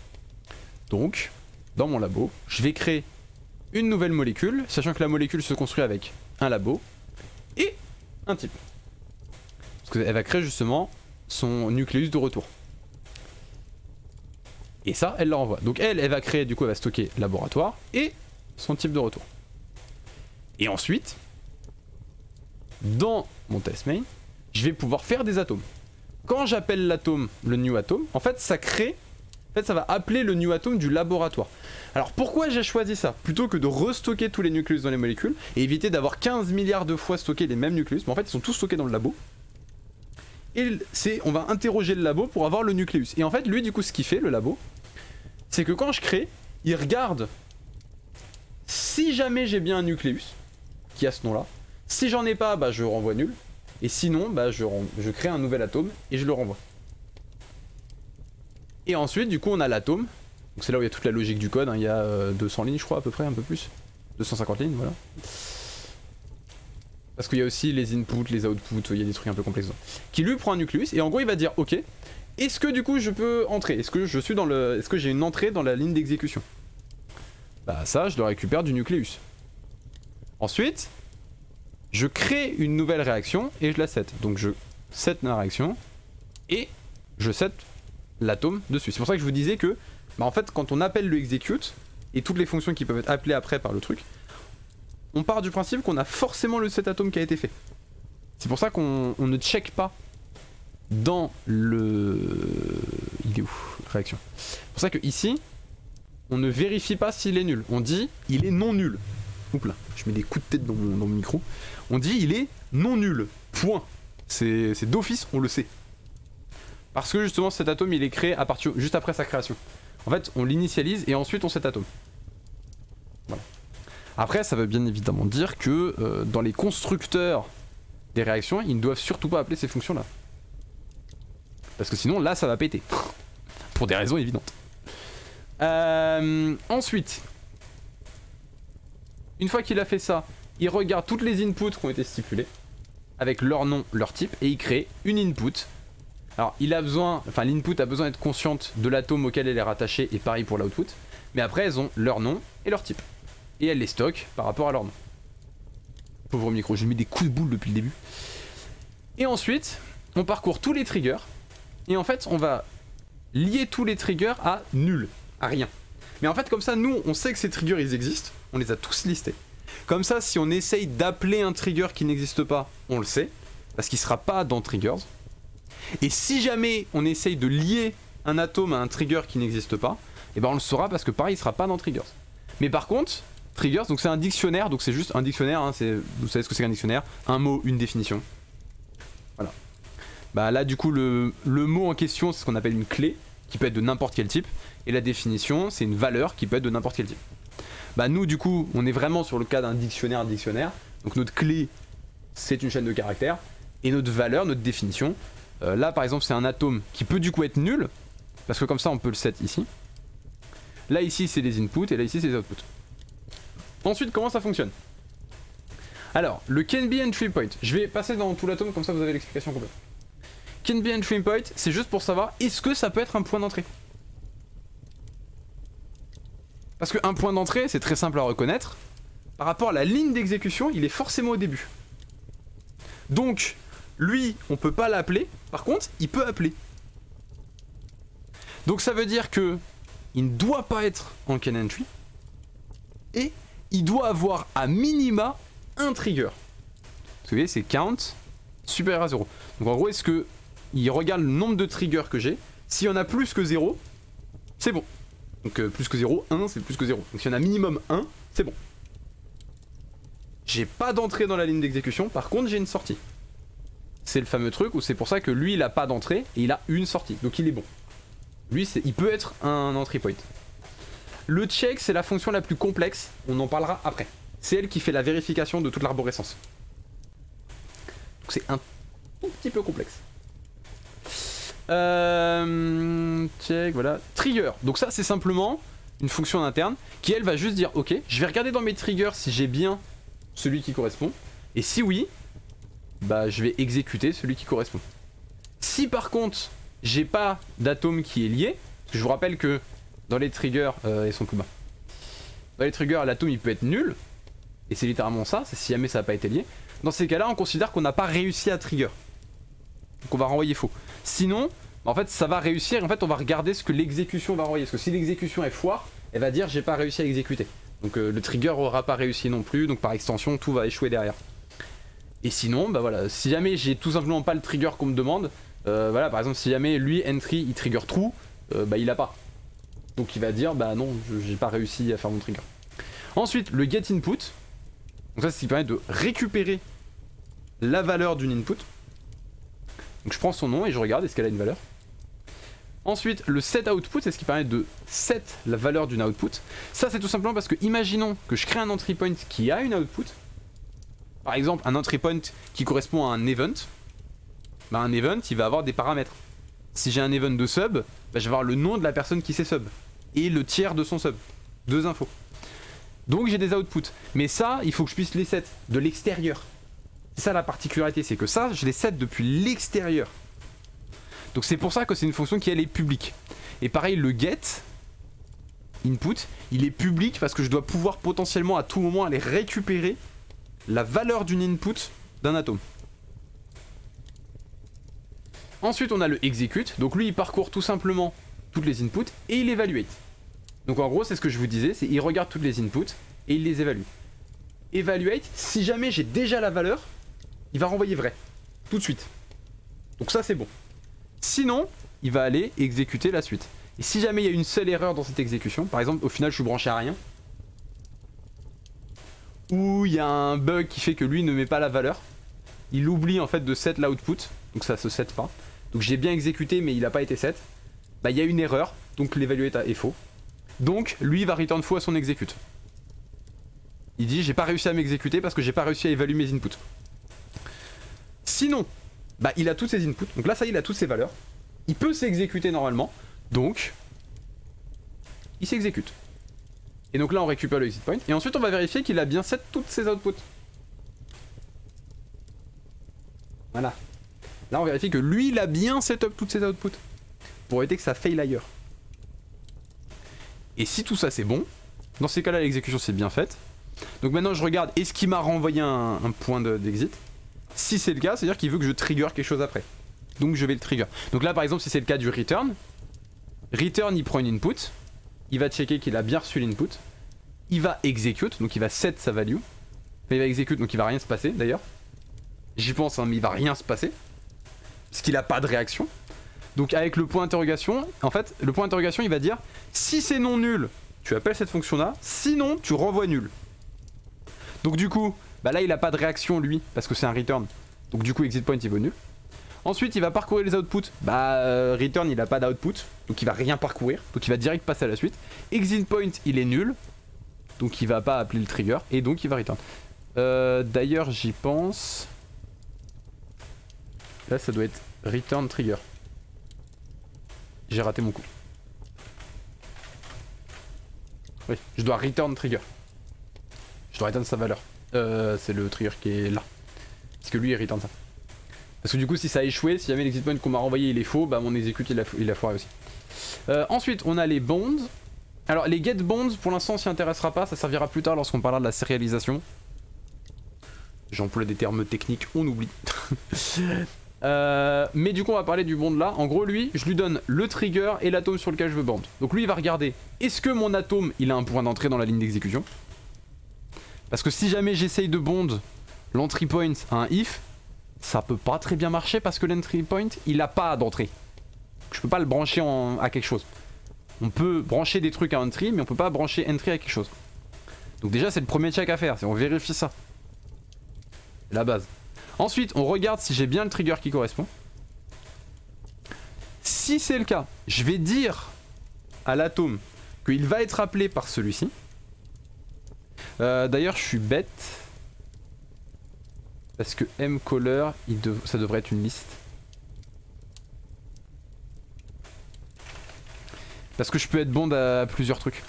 Donc, dans mon labo, je vais créer une nouvelle molécule, sachant que la molécule se construit avec un labo et un type. Parce qu'elle va créer justement son nucléus de retour. Et ça, elle le renvoie. Donc elle va créer, du coup, elle va stocker laboratoire et son type de retour. Et ensuite, dans mon test main, je vais pouvoir faire des atomes. Quand j'appelle l'atome le new atom, en fait, ça crée... En fait, ça va appeler le new atom du laboratoire. Alors pourquoi j'ai choisi ça? Plutôt que de restocker tous les nucléus dans les molécules et éviter d'avoir 15 milliards de fois stocké les mêmes nucléus, mais en fait, ils sont tous stockés dans le labo. Et on va interroger le labo pour avoir le nucléus. Et en fait, lui, du coup, ce qu'il fait, le labo, c'est que quand je crée, il regarde si jamais j'ai bien un nucléus qui a ce nom-là. Si j'en ai pas, bah je renvoie nul. Et sinon, bah je crée un nouvel atome et je le renvoie. Et ensuite, du coup, on a l'atome. Donc c'est là où il y a toute la logique du code. Hein. Il y a 200 lignes, je crois, à peu près, un peu plus. 250 lignes, voilà. Parce qu'il y a aussi les inputs, les outputs, il y a des trucs un peu complexes. Qui lui prend un nucléus et en gros il va dire ok, est-ce que du coup je peux entrer? Est-ce que je suis dans le. Est-ce que j'ai une entrée dans la ligne d'exécution? Bah ça je le récupère du nucléus. Ensuite, je crée une nouvelle réaction et je la set. Donc je set la réaction et je set l'atome dessus. C'est pour ça que je vous disais que bah en fait quand on appelle le execute et toutes les fonctions qui peuvent être appelées après par le truc, on part du principe qu'on a forcément le set atome qui a été fait. C'est pour ça qu'on ne check pas dans le... Il est où? Réaction. C'est pour ça que ici, on ne vérifie pas s'il est nul. On dit il est non nul. Oups là, je mets des coups de tête dans mon micro. On dit il est non nul. Point. C'est d'office, on le sait. Parce que justement cet atome il est créé à partir juste après sa création. En fait, on l'initialise et ensuite on set atome. Voilà. Après, ça veut bien évidemment dire que dans les constructeurs des réactions, ils ne doivent surtout pas appeler ces fonctions-là. Parce que sinon, là, ça va péter. Pour des raisons évidentes. Ensuite, une fois qu'il a fait ça, il regarde toutes les inputs qui ont été stipulés, avec leur nom, leur type, et il crée une input. Alors, il a besoin, enfin, l'input a besoin d'être consciente de l'atome auquel elle est rattachée, et pareil pour l'output. Mais après, elles ont leur nom et leur type. Et elle les stocke par rapport à leur nom. Pauvre micro, j'ai mis des coups de boule depuis le début. Et ensuite, on parcourt tous les triggers. Et en fait, on va lier tous les triggers à nul, à rien. Mais en fait, comme ça, nous, on sait que ces triggers, ils existent. On les a tous listés. Comme ça, si on essaye d'appeler un trigger qui n'existe pas, on le sait. Parce qu'il ne sera pas dans triggers. Et si jamais on essaye de lier un atome à un trigger qui n'existe pas, et ben on le saura parce que pareil, il ne sera pas dans triggers. Mais par contre... Triggers, donc c'est un dictionnaire, donc c'est juste un dictionnaire, hein, vous savez ce que c'est qu'un dictionnaire, un mot, une définition. Voilà. Bah là du coup le mot en question c'est ce qu'on appelle une clé, qui peut être de n'importe quel type, et la définition c'est une valeur qui peut être de n'importe quel type. Bah nous du coup on est vraiment sur le cas d'un dictionnaire, donc notre clé c'est une chaîne de caractères, et notre valeur, notre définition, là par exemple c'est un atome qui peut du coup être nul, parce que comme ça on peut le set ici. Là ici c'est les inputs, et là ici c'est les outputs. Ensuite, comment ça fonctionne? Alors, le can be entry point, je vais passer dans tout l'atome comme ça vous avez l'explication complète. can be entry point, c'est juste pour savoir est-ce que ça peut être un point d'entrée. Parce qu'un point d'entrée, c'est très simple à reconnaître. Par rapport à la ligne d'exécution, il est forcément au début. Donc, lui, on peut pas l'appeler. Par contre, il peut appeler. Donc ça veut dire que il ne doit pas être en can entry. Et il doit avoir à minima un trigger. Vous voyez, c'est count supérieur à 0. Donc en gros, est-ce que il regarde le nombre de triggers que j'ai. S'il y en a plus que 0, c'est bon. Donc plus que 0, 1, c'est plus que 0. Donc s'il y en a minimum 1, c'est bon. J'ai pas d'entrée dans la ligne d'exécution, par contre j'ai une sortie. C'est le fameux truc où c'est pour ça que lui il a pas d'entrée et il a une sortie. Donc il est bon. Lui il peut être un entry point. Le check c'est la fonction la plus complexe, on en parlera après. C'est elle qui fait la vérification de toute l'arborescence. Donc c'est un tout petit peu complexe. Check, voilà. Trigger. Donc ça c'est simplement une fonction interne qui elle va juste dire ok, je vais regarder dans mes triggers si j'ai bien celui qui correspond. Et si oui, bah je vais exécuter celui qui correspond. Si par contre j'ai pas d'atome qui est lié, parce que je vous rappelle que dans les triggers, ils sont plus bas. Dans les triggers, l'atome il peut être nul. Et c'est littéralement ça, c'est si jamais ça n'a pas été lié. Dans ces cas-là, on considère qu'on n'a pas réussi à trigger. Donc on va renvoyer faux. Sinon, en fait, ça va réussir. En fait, on va regarder ce que l'exécution va renvoyer. Parce que si l'exécution est foire, elle va dire j'ai pas réussi à exécuter. Donc le trigger aura pas réussi non plus. Donc par extension, tout va échouer derrière. Et sinon, bah voilà, si jamais j'ai tout simplement pas le trigger qu'on me demande, voilà, par exemple, si jamais lui entry il trigger true, bah il a pas. Donc il va dire bah non, j'ai pas réussi à faire mon trigger. Ensuite, le get input. Donc ça, c'est ce qui permet de récupérer la valeur d'une input. Donc je prends son nom et je regarde est-ce qu'elle a une valeur. Ensuite, le set output, c'est ce qui permet de set la valeur d'une output. Ça, c'est tout simplement parce que imaginons que je crée un entry point qui a une output. Par exemple, un entry point qui correspond à un event. Bah, un event, il va avoir des paramètres. Si j'ai un event de sub, bah, je vais avoir le nom de la personne qui s'est sub et le tiers de son sub. 2 infos. Donc j'ai des outputs. Mais ça, il faut que je puisse les set de l'extérieur. C'est ça la particularité, c'est que ça, je les set depuis l'extérieur. Donc c'est pour ça que c'est une fonction qui elle est publique. Et pareil, le get input, il est public parce que je dois pouvoir potentiellement à tout moment aller récupérer la valeur d'une input d'un atome. Ensuite on a le execute, donc lui il parcourt tout simplement toutes les inputs et il évaluate. Donc en gros c'est ce que je vous disais, c'est il regarde toutes les inputs et il les évalue. Evaluate, si jamais j'ai déjà la valeur, il va renvoyer vrai, tout de suite. Donc ça c'est bon. Sinon, il va aller exécuter la suite. Et si jamais il y a une seule erreur dans cette exécution, par exemple au final je suis branché à rien, ou il y a un bug qui fait que lui ne met pas la valeur, il oublie en fait de set l'output, donc ça se set pas. Donc j'ai bien exécuté mais il n'a pas été set. Bah il y a une erreur, donc l'évaluate est faux. Donc lui il va return faux à son execute. Il dit j'ai pas réussi à m'exécuter parce que j'ai pas réussi à évaluer mes inputs. Sinon, bah il a toutes ses inputs, donc là ça il a toutes ses valeurs. Il peut s'exécuter normalement, donc il s'exécute. Et donc là on récupère le exit point, et ensuite on va vérifier qu'il a bien set toutes ses outputs. Voilà. Là on vérifie que lui il a bien setup toutes ses outputs, pour éviter que ça faille ailleurs. Et si tout ça c'est bon, dans ces cas-là l'exécution c'est bien faite. Donc maintenant je regarde est-ce qu'il m'a renvoyé un point d'exit. Si c'est le cas, c'est-à-dire qu'il veut que je trigger quelque chose après. Donc je vais le trigger. Donc là par exemple si c'est le cas du return, return il prend une input, il va checker qu'il a bien reçu l'input, il va execute, donc il va set sa value, enfin, il va execute donc il va rien se passer d'ailleurs. J'y pense hein, mais il va rien se passer, parce qu'il a pas de réaction. Donc avec le point d'interrogation, en fait le point d'interrogation il va dire si c'est non nul, tu appelles cette fonction là, sinon tu renvoies nul. Donc du coup, bah là il a pas de réaction lui, parce que c'est un return, donc du coup exit point il vaut nul. Ensuite il va parcourir les outputs, bah return il a pas d'output, donc il va rien parcourir, donc il va direct passer à la suite. Exit point il est nul, donc il va pas appeler le trigger, et donc il va return. D'ailleurs j'y pense, là ça doit être return trigger. J'ai raté mon coup. Oui, je dois return trigger. Je dois return sa valeur. C'est le trigger qui est là. Parce que lui il return ça. Parce que du coup si ça a échoué, si jamais l'exit point qu'on m'a renvoyé il est faux, bah mon execute il a foiré aussi. Ensuite on a les bonds. Alors les get bonds pour l'instant on s'y intéressera pas, ça servira plus tard lorsqu'on parlera de la sérialisation. J'emploie des termes techniques, on oublie. Mais du coup on va parler du bond là. En gros lui, je lui donne le trigger et l'atome sur lequel je veux bond. Donc lui il va regarder, est-ce que mon atome il a un point d'entrée dans la ligne d'exécution? Parce que si jamais j'essaye de bond l'entry point à un if, ça peut pas très bien marcher parce que l'entry point il a pas d'entrée. Je peux pas le brancher à quelque chose. On peut brancher des trucs à entry mais on peut pas brancher entry à quelque chose. Donc déjà c'est le premier check à faire, c'est on vérifie ça. C'est la base. Ensuite, on regarde si j'ai bien le trigger qui correspond. Si c'est le cas, je vais dire à l'atome qu'il va être appelé par celui-ci. D'ailleurs, je suis bête. Parce que mcaller, ça devrait être une liste. Parce que je peux être bond à plusieurs trucs.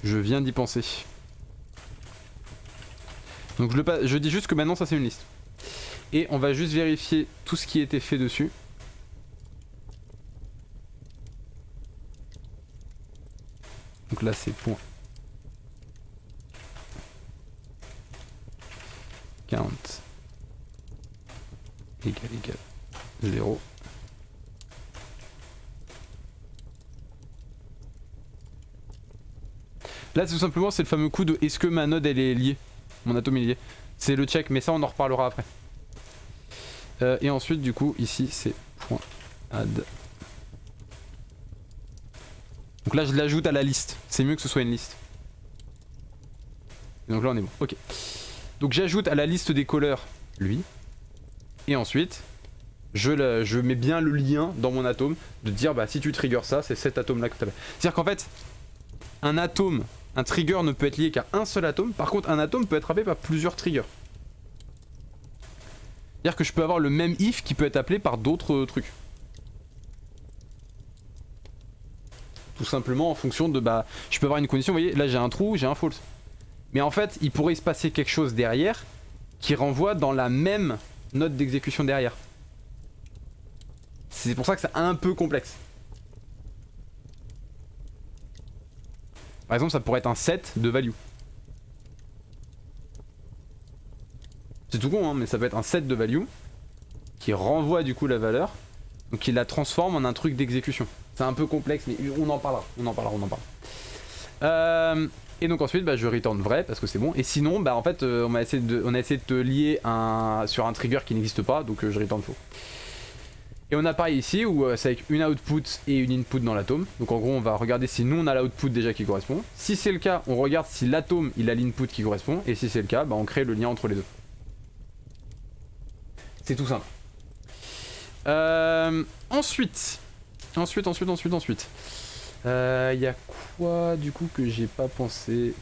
Je viens d'y penser. Donc je dis juste que maintenant ça c'est une liste. Et on va juste vérifier tout ce qui a été fait dessus. Donc là c'est point. Count. Égal. 0. Là tout simplement c'est le fameux coup de est-ce que ma node elle est liée, mon atome est lié. C'est le check mais ça on en reparlera après. Et ensuite du coup ici c'est .add. Donc là je l'ajoute à la liste, c'est mieux que ce soit une liste. Et donc là on est bon, ok. Donc j'ajoute à la liste des callers lui. Et ensuite je mets bien le lien dans mon atome de dire bah si tu triggers ça c'est cet atome là que tu avais. C'est-à-dire qu'en fait un trigger ne peut être lié qu'à un seul atome, par contre un atome peut être appelé par plusieurs triggers. C'est-à-dire que je peux avoir le même if qui peut être appelé par d'autres trucs. Tout simplement en fonction de bah je peux avoir une condition, vous voyez là j'ai un true, j'ai un false. Mais en fait il pourrait se passer quelque chose derrière qui renvoie dans la même note d'exécution derrière. C'est pour ça que c'est un peu complexe. Par exemple, ça pourrait être un set de value. C'est tout con, hein, mais ça peut être un set de value qui renvoie du coup la valeur, donc qui la transforme en un truc d'exécution. C'est un peu complexe, mais on en parlera. Et donc ensuite, bah, je return vrai parce que c'est bon. Et sinon, bah en fait, on a essayé de te lier sur un trigger qui n'existe pas, donc je return faux. Et on a pareil ici où c'est avec une output et une input dans l'atome. Donc en gros on va regarder si nous on a l'output déjà qui correspond. Si c'est le cas, on regarde si l'atome il a l'input qui correspond. Et si c'est le cas, bah, on crée le lien entre les deux. C'est tout simple. Ensuite. Y a quoi du coup que j'ai pas pensé?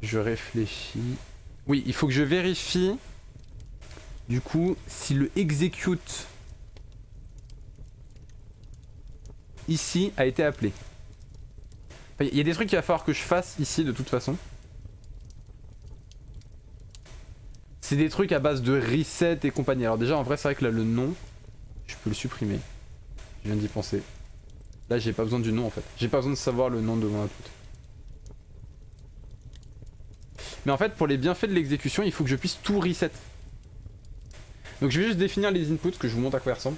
Je réfléchis. Oui, il faut que je vérifie du coup si le execute ici a été appelé. Il y a des trucs qu'il va falloir que je fasse ici de toute façon. C'est des trucs à base de reset et compagnie. Alors déjà en vrai c'est vrai que là le nom, je peux le supprimer. Je viens d'y penser. Là j'ai pas besoin du nom en fait. J'ai pas besoin de savoir le nom de mon output. Mais en fait pour les bienfaits de l'exécution il faut que je puisse tout reset. Donc je vais juste définir les inputs que je vous montre à quoi ils ressemblent.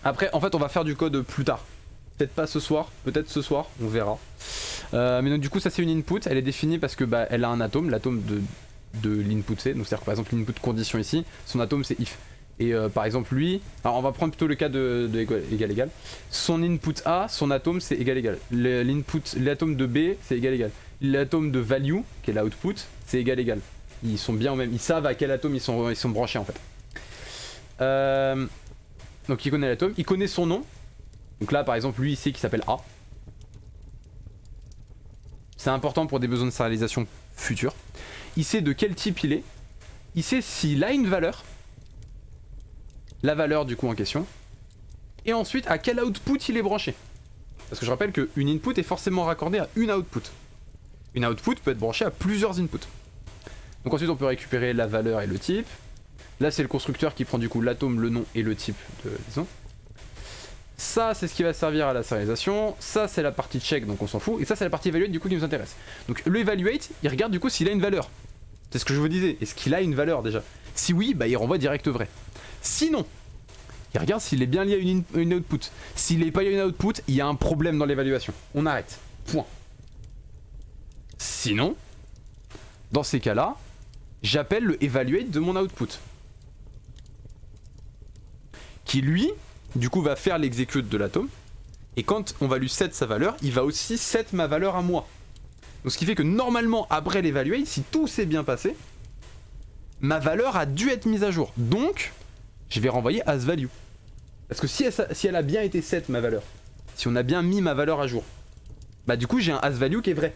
Après en fait on va faire du code plus tard. Peut-être pas ce soir, peut-être ce soir, on verra. Mais donc du coup ça c'est une input, elle est définie parce que bah, elle a un atome, l'atome de l'input C. Donc c'est-à-dire que par exemple l'input condition ici, son atome c'est if. Et par exemple lui, alors on va prendre plutôt le cas de égal. Son input A, son atome c'est égal. L'atome de B c'est égal. L'atome de value, qui est l'output, c'est égal. Ils sont bien au même, ils savent à quel atome ils sont branchés en fait. Donc il connaît l'atome, il connaît son nom. Donc là par exemple lui il sait qu'il s'appelle A. C'est important pour des besoins de sérialisation futurs. Il sait de quel type il est. Il sait s'il a une valeur. La valeur du coup en question. et ensuite à quel output il est branché. Parce que je rappelle qu'une input est forcément raccordée à une output. Une output peut être branchée à plusieurs inputs. Donc ensuite on peut récupérer la valeur et le type. Là c'est le constructeur qui prend du coup l'atome, le nom et le type de disons. Ça c'est ce qui va servir à la serialisation. Ça c'est la partie check donc on s'en fout. Et ça c'est la partie evaluate du coup qui nous intéresse. Donc le evaluate il regarde du coup s'il a une valeur. C'est ce que je vous disais. Est-ce qu'il a une valeur déjà? Si oui, bah il renvoie direct vrai. Sinon, il regarde s'il est bien lié à une output. S'il n'est pas lié à une output, il y a un problème dans l'évaluation. On arrête. Point. Sinon, dans ces cas-là, j'appelle le evaluate de mon output. Qui lui, du coup, va faire l'execute de l'atome. Et quand on va lui set sa valeur, il va aussi set ma valeur à moi. Donc ce qui fait que normalement, après l'evaluate, si tout s'est bien passé, ma valeur a dû être mise à jour. Donc, je vais renvoyer as value. Parce que si elle a bien été set ma valeur, si on a bien mis ma valeur à jour, bah du coup j'ai un as value qui est vrai.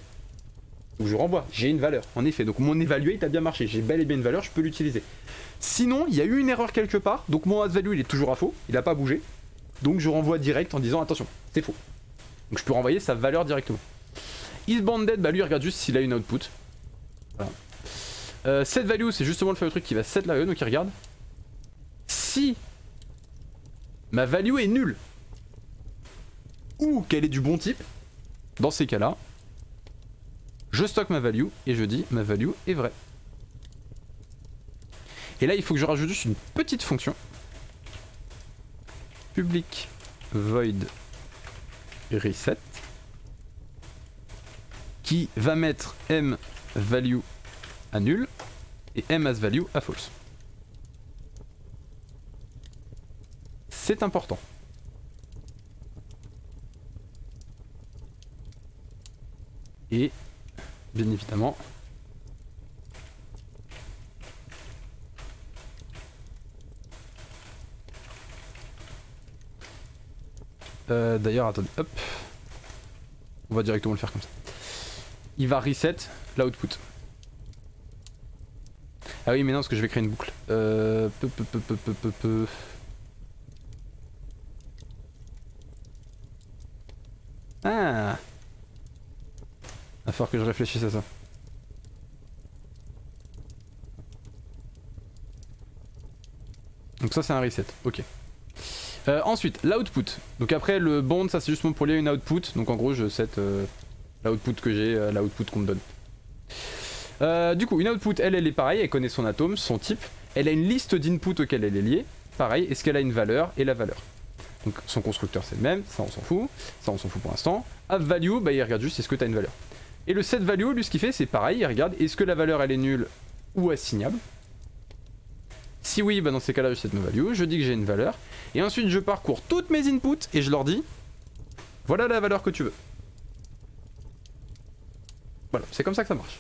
Donc je renvoie, j'ai une valeur, en effet. Donc mon evaluate a bien marché, j'ai bel et bien une valeur, je peux l'utiliser. Sinon, il y a eu une erreur quelque part, donc mon as value il est toujours à faux, il n'a pas bougé. Donc je renvoie direct en disant attention, c'est faux. Donc je peux renvoyer sa valeur directement. IsBanded, bah lui il regarde juste s'il a une output. Voilà. Set value, c'est justement le fameux truc qui va set la value, donc il regarde. Si ma value est nulle ou qu'elle est du bon type, dans ces cas-là, je stocke ma value et je dis ma value est vraie. Et là, il faut que je rajoute juste une petite fonction. Public void reset qui va mettre m value à nul et m as value à false. C'est important. Et bien évidemment, d'ailleurs attendez, hop, on va directement le faire comme ça. Il va reset l'output. Ah oui mais non parce que je vais créer une boucle. Ah, il va falloir que je réfléchisse à ça. Donc ça c'est un reset, ok. Ensuite, l'output. Donc après le bond, ça c'est justement pour lier une output. Donc en gros je set l'output que j'ai, l'output qu'on me donne. Du coup une output, elle est pareille, elle connaît son atome, son type. Elle a une liste d'inputs auxquels elle est liée. Pareil, est-ce qu'elle a une valeur et la valeur. Donc son constructeur c'est le même, ça on s'en fout. Ça on s'en fout pour l'instant. Add value, bah il regarde juste est-ce que tu as une valeur. Et le set value, lui ce qu'il fait c'est pareil, il regarde est-ce que la valeur elle est nulle ou assignable. Si oui, bah dans ces cas-là je set ma value, je dis que j'ai une valeur. Et ensuite je parcours toutes mes inputs et je leur dis voilà la valeur que tu veux. Voilà, c'est comme ça que ça marche.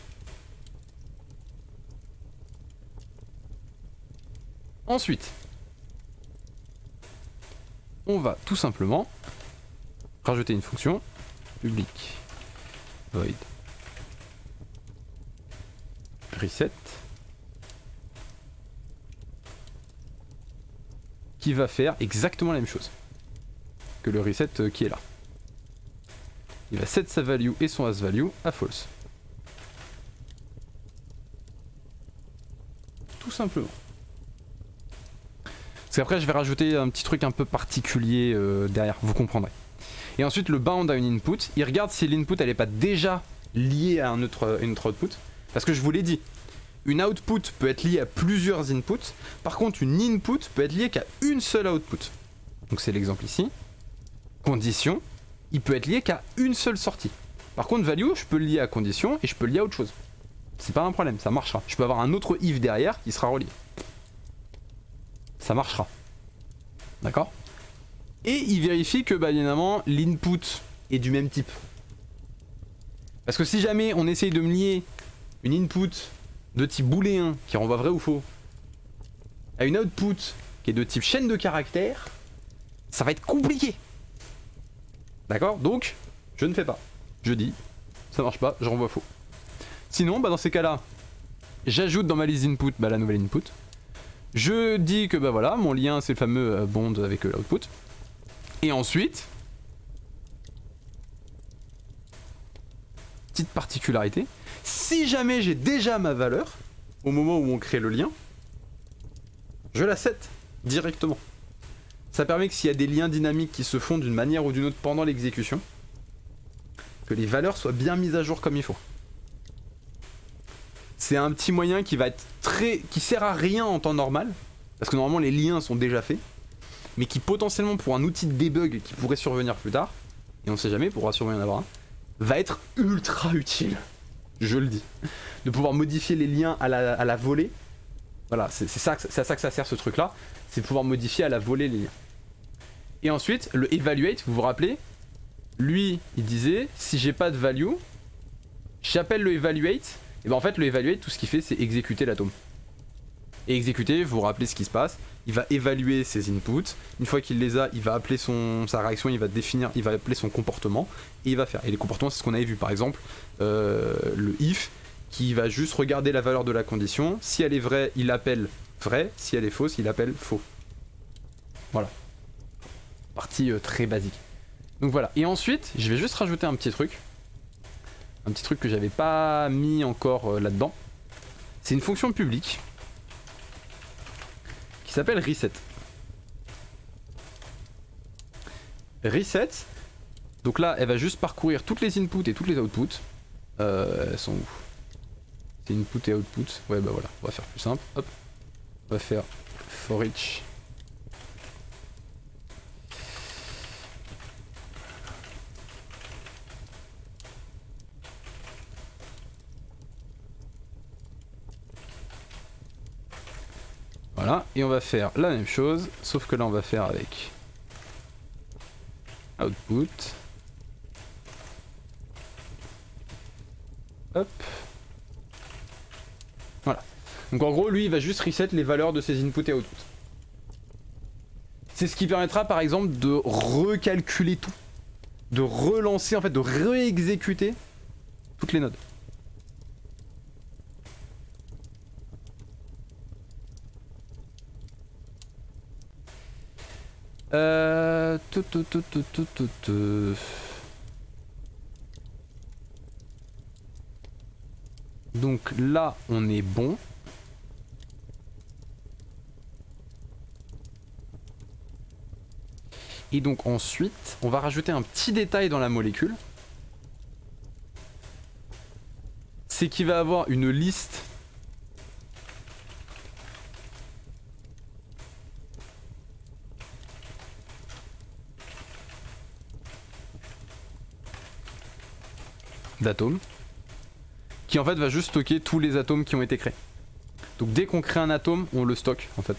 Ensuite, on va tout simplement rajouter une fonction public void reset qui va faire exactement la même chose que le reset qui est là. Il va set sa value et son as value à false. Tout simplement. Parce qu'après je vais rajouter un petit truc un peu particulier derrière, vous comprendrez. Et ensuite le bound à une input, il regarde si l'input elle n'est pas déjà liée à une autre output. Parce que je vous l'ai dit, une output peut être liée à plusieurs inputs, par contre une input peut être liée qu'à une seule output. Donc c'est l'exemple ici. Condition, il peut être lié qu'à une seule sortie. Par contre value, je peux le lier à condition et je peux le lier à autre chose. C'est pas un problème, ça marchera. Je peux avoir un autre if derrière qui sera relié. Ça marchera. D'accord? Et il vérifie que bah évidemment l'input est du même type. Parce que si jamais on essaye de me lier une input de type booléen qui renvoie vrai ou faux à une output qui est de type chaîne de caractères, ça va être compliqué. D'accord? Donc je ne fais pas. Je dis ça marche pas, je renvoie faux. Sinon bah dans ces cas là j'ajoute dans ma liste input bah, la nouvelle input. Je dis que bah voilà mon lien c'est le fameux bond avec l'output. Et ensuite, petite particularité, si jamais j'ai déjà ma valeur, au moment où on crée le lien, je la set directement. Ça permet que s'il y a des liens dynamiques qui se font d'une manière ou d'une autre pendant l'exécution, que les valeurs soient bien mises à jour comme il faut. C'est un petit moyen qui va être qui sert à rien en temps normal, parce que normalement les liens sont déjà faits, mais qui potentiellement pour un outil de debug qui pourrait survenir plus tard, et on sait jamais, pourra sûrement y en avoir un, va être ultra utile. Je le dis. De pouvoir modifier les liens à la volée. Voilà, c'est à ça que ça sert ce truc là, c'est pouvoir modifier à la volée les liens. Et ensuite, le evaluate, vous vous rappelez, lui, il disait, si j'ai pas de value, j'appelle le evaluate, et ben en fait le evaluate, tout ce qu'il fait, c'est exécuter l'atome. Et exécuter, vous vous rappelez ce qui se passe, il va évaluer ses inputs, une fois qu'il les a, il va appeler sa réaction, il va appeler son comportement, et il va faire. Et les comportements, c'est ce qu'on avait vu par exemple, le if, qui va juste regarder la valeur de la condition, si elle est vraie, il appelle vrai, si elle est fausse, il appelle faux. Voilà. Partie très basique. Donc voilà, et ensuite, je vais juste rajouter un petit truc que j'avais pas mis encore là-dedans. C'est une fonction publique qui s'appelle reset. Reset, donc là, elle va juste parcourir toutes les inputs et toutes les outputs. Elles sont où? C'est input et output. Ouais, bah voilà, on va faire plus simple. Hop, on va faire for each. Voilà, et on va faire la même chose, sauf que là on va faire avec output. Hop. Voilà. Donc en gros, lui, il va juste reset les valeurs de ses inputs et outputs. C'est ce qui permettra par exemple de recalculer tout. De relancer, en fait, de réexécuter toutes les nodes. Donc là, on est bon. Et donc ensuite, on va rajouter un petit détail dans la molécule. C'est qu'il va avoir une liste d'atomes qui en fait va juste stocker tous les atomes qui ont été créés. Donc dès qu'on crée un atome, on le stocke en fait.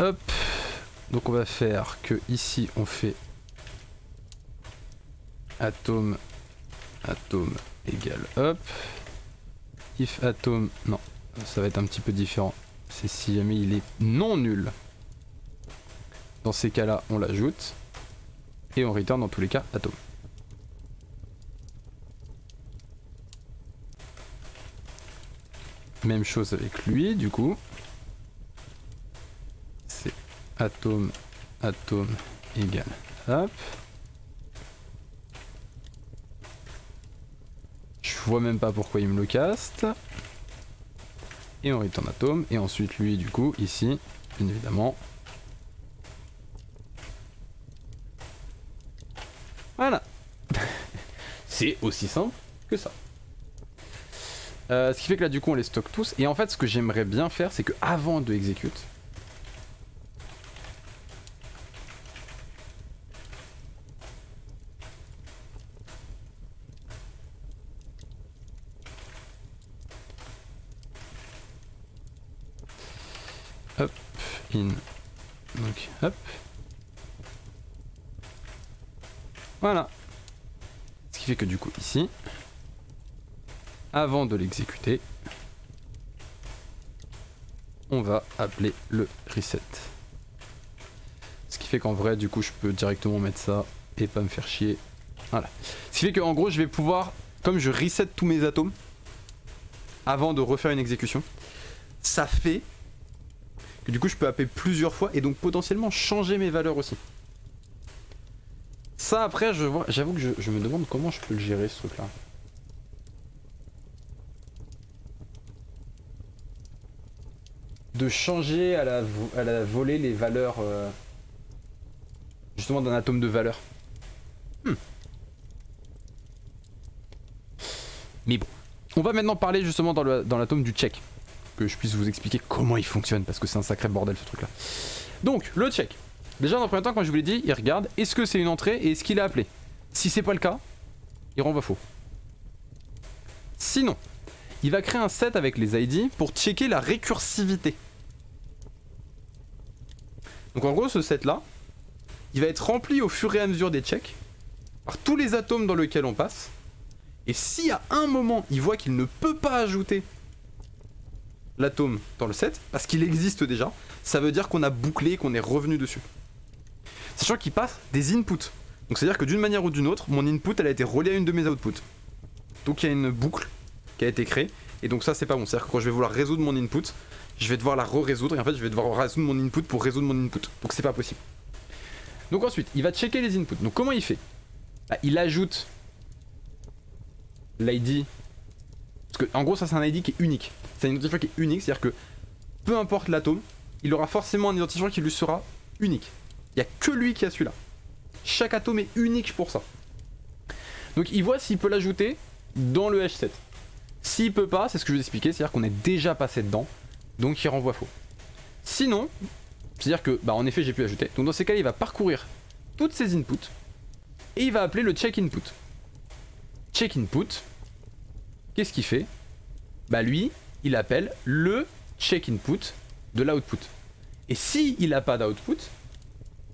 Hop. Donc on va faire que ici on fait atome égale hop. If atome, non, ça va être un petit peu différent. C'est si jamais il est non nul. Dans ces cas-là, on l'ajoute. Et on return dans tous les cas atome. Même chose avec lui, du coup. C'est atome égale hop. Je vois même pas pourquoi il me le caste. Et on return atome. Et ensuite lui, du coup, ici, bien évidemment. Voilà. C'est aussi simple que ça. Ce qui fait que là du coup on les stocke tous. Et en fait ce que j'aimerais bien faire c'est que avant de execute, hop, in, donc hop. Voilà. Ce qui fait que du coup ici, avant de l'exécuter, on va appeler le reset. Ce qui fait qu'en vrai du coup je peux directement mettre ça et pas me faire chier. Voilà. Ce qui fait qu'en gros je vais pouvoir, comme je reset tous mes atomes, avant de refaire une exécution. Ça fait que du coup je peux appeler plusieurs fois et donc potentiellement changer mes valeurs aussi. Ça après j'avoue que je me demande comment je peux le gérer ce truc là. De changer à la volée les valeurs justement d'un atome de valeur. Mais bon, on va maintenant parler justement dans l'atome du check. Que je puisse vous expliquer comment il fonctionne parce que c'est un sacré bordel ce truc là. Donc le check. Déjà dans le premier temps quand je vous l'ai dit, il regarde est-ce que c'est une entrée et est-ce qu'il a appelé. Si c'est pas le cas, il renvoie faux. Sinon, il va créer un set avec les ID pour checker la récursivité. Donc en gros ce set là, il va être rempli au fur et à mesure des checks par tous les atomes dans lesquels on passe. Et si à un moment il voit qu'il ne peut pas ajouter l'atome dans le set, parce qu'il existe déjà, ça veut dire qu'on a bouclé et qu'on est revenu dessus. Sachant qu'il passe des inputs. Donc c'est à dire que d'une manière ou d'une autre, mon input elle a été reliée à une de mes outputs. Donc il y a une boucle qui a été créée, et donc ça c'est pas bon. C'est à dire que quand je vais vouloir résoudre mon input, je vais devoir la résoudre et en fait je vais devoir résoudre mon input pour résoudre mon input. Donc c'est pas possible. Donc ensuite, il va checker les inputs. Donc comment il fait? Bah, il ajoute l'ID. Parce que en gros ça c'est un ID qui est unique. C'est un identifiant qui est unique, c'est-à-dire que peu importe l'atome, il aura forcément un identifiant qui lui sera unique. Il n'y a que lui qui a celui-là. Chaque atome est unique pour ça. Donc il voit s'il peut l'ajouter dans le hash set. S'il peut pas, c'est ce que je vous expliquais, c'est-à-dire qu'on est déjà passé dedans, donc il renvoie faux. Sinon, c'est-à-dire que, bah en effet j'ai pu ajouter, donc dans ces cas-là il va parcourir toutes ses inputs, et il va appeler le check input. Check input, qu'est-ce qu'il fait? Bah lui, il appelle le check input de l'output. Et si il n'a pas d'output,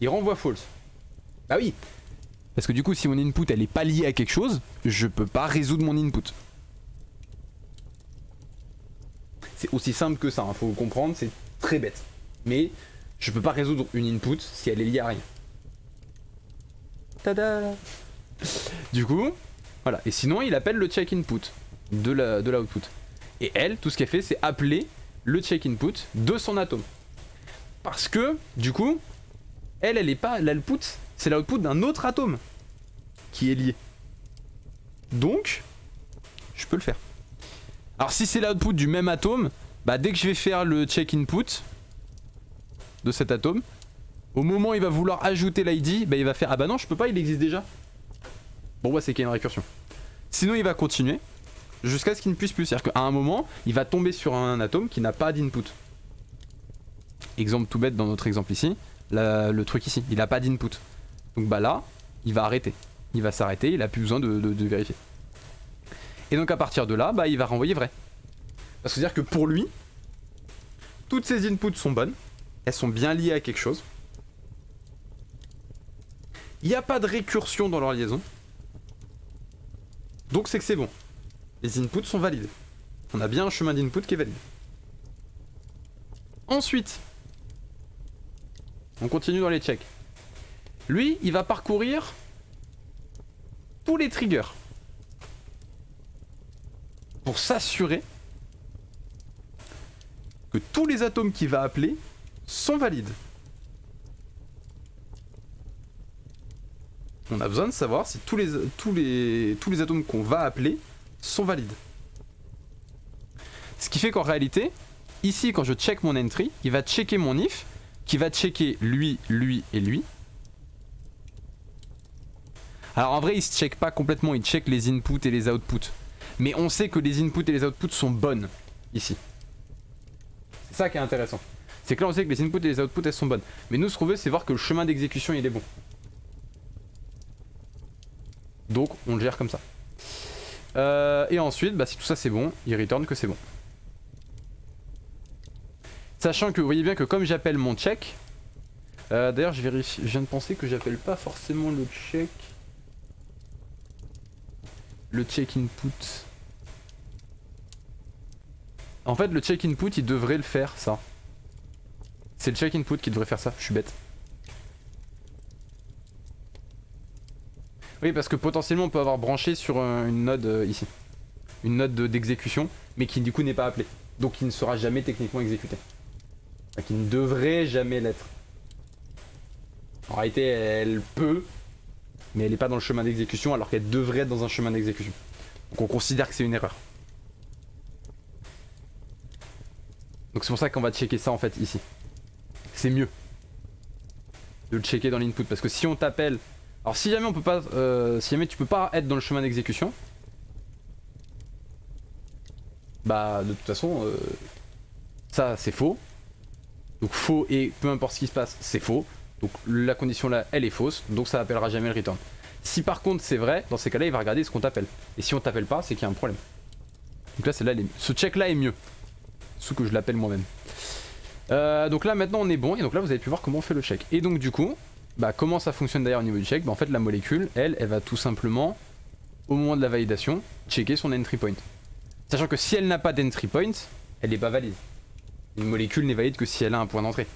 il renvoie false. Bah oui, parce que du coup si mon input elle est pas liée à quelque chose, je peux pas résoudre mon input. C'est aussi simple que ça, hein, faut comprendre, c'est très bête. Mais je peux pas résoudre une input si elle est liée à rien. Tada! Du coup, voilà. Et sinon, il appelle le check input de l'output. Et elle, tout ce qu'elle fait, c'est appeler le check input de son atome. Parce que, du coup, elle est pas l'output, c'est l'output d'un autre atome qui est lié. Donc, je peux le faire. Alors si c'est l'output du même atome, bah dès que je vais faire le check input de cet atome, au moment où il va vouloir ajouter l'ID, bah il va faire ah bah non je peux pas, il existe déjà. Bon bah c'est qu'il y a une récursion. Sinon il va continuer jusqu'à ce qu'il ne puisse plus, c'est-à-dire qu'à un moment il va tomber sur un atome qui n'a pas d'input. Exemple tout bête dans notre exemple ici, le truc ici, il n'a pas d'input. Donc bah là, il va arrêter. Il va s'arrêter, il a plus besoin de vérifier. Et donc à partir de là, bah il va renvoyer vrai. Parce que c'est-à-dire que pour lui, toutes ses inputs sont bonnes, elles sont bien liées à quelque chose. Il n'y a pas de récursion dans leur liaison. Donc c'est que c'est bon. Les inputs sont valides. On a bien un chemin d'input qui est valide. Ensuite, on continue dans les checks. Lui, il va parcourir tous les triggers pour s'assurer que tous les atomes qu'il va appeler sont valides. On a besoin de savoir si tous les atomes qu'on va appeler sont valides. Ce qui fait qu'en réalité, ici quand je check mon entry, il va checker mon if, qui va checker lui, lui et lui. Alors en vrai il se check pas complètement, il check les inputs et les outputs. Mais on sait que les inputs et les outputs sont bonnes ici. C'est ça qui est intéressant. C'est que là on sait que les inputs et les outputs elles sont bonnes. Mais nous ce qu'on veut c'est voir que le chemin d'exécution il est bon. Donc on le gère comme ça. Et ensuite bah, si tout ça c'est bon, il return que c'est bon. Sachant que vous voyez bien que comme j'appelle mon check, d'ailleurs je vérifie, je viens de penser que j'appelle pas forcément le check input. En fait le check input il devrait le faire ça. C'est le check input qui devrait faire ça, je suis bête. Oui parce que potentiellement on peut avoir branché sur une node ici. Une node d'exécution mais qui du coup n'est pas appelé. Donc qui ne sera jamais techniquement exécuté. Enfin, qui ne devrait jamais l'être. En réalité, elle peut, mais elle n'est pas dans le chemin d'exécution alors qu'elle devrait être dans un chemin d'exécution. Donc on considère que c'est une erreur. Donc c'est pour ça qu'on va checker ça en fait ici. C'est mieux de le checker dans l'input parce que si on t'appelle, alors si jamais on peut pas, si jamais tu peux pas être dans le chemin d'exécution, bah de toute façon ça c'est faux. Donc faux et peu importe ce qui se passe c'est faux. Donc la condition là elle est fausse, donc ça appellera jamais le return. Si par contre c'est vrai, dans ces cas là il va regarder ce qu'on t'appelle. Et si on t'appelle pas c'est qu'il y a un problème. Donc là celle-là, ce check là est mieux. Ce que je l'appelle moi-même. Donc là maintenant on est bon et donc là vous avez pu voir comment on fait le check. Et donc du coup, bah comment ça fonctionne d'ailleurs au niveau du check, bah en fait la molécule, elle va tout simplement, au moment de la validation, checker son entry point. Sachant que si elle n'a pas d'entry point, elle n'est pas valide. Une molécule n'est valide que si elle a un point d'entrée.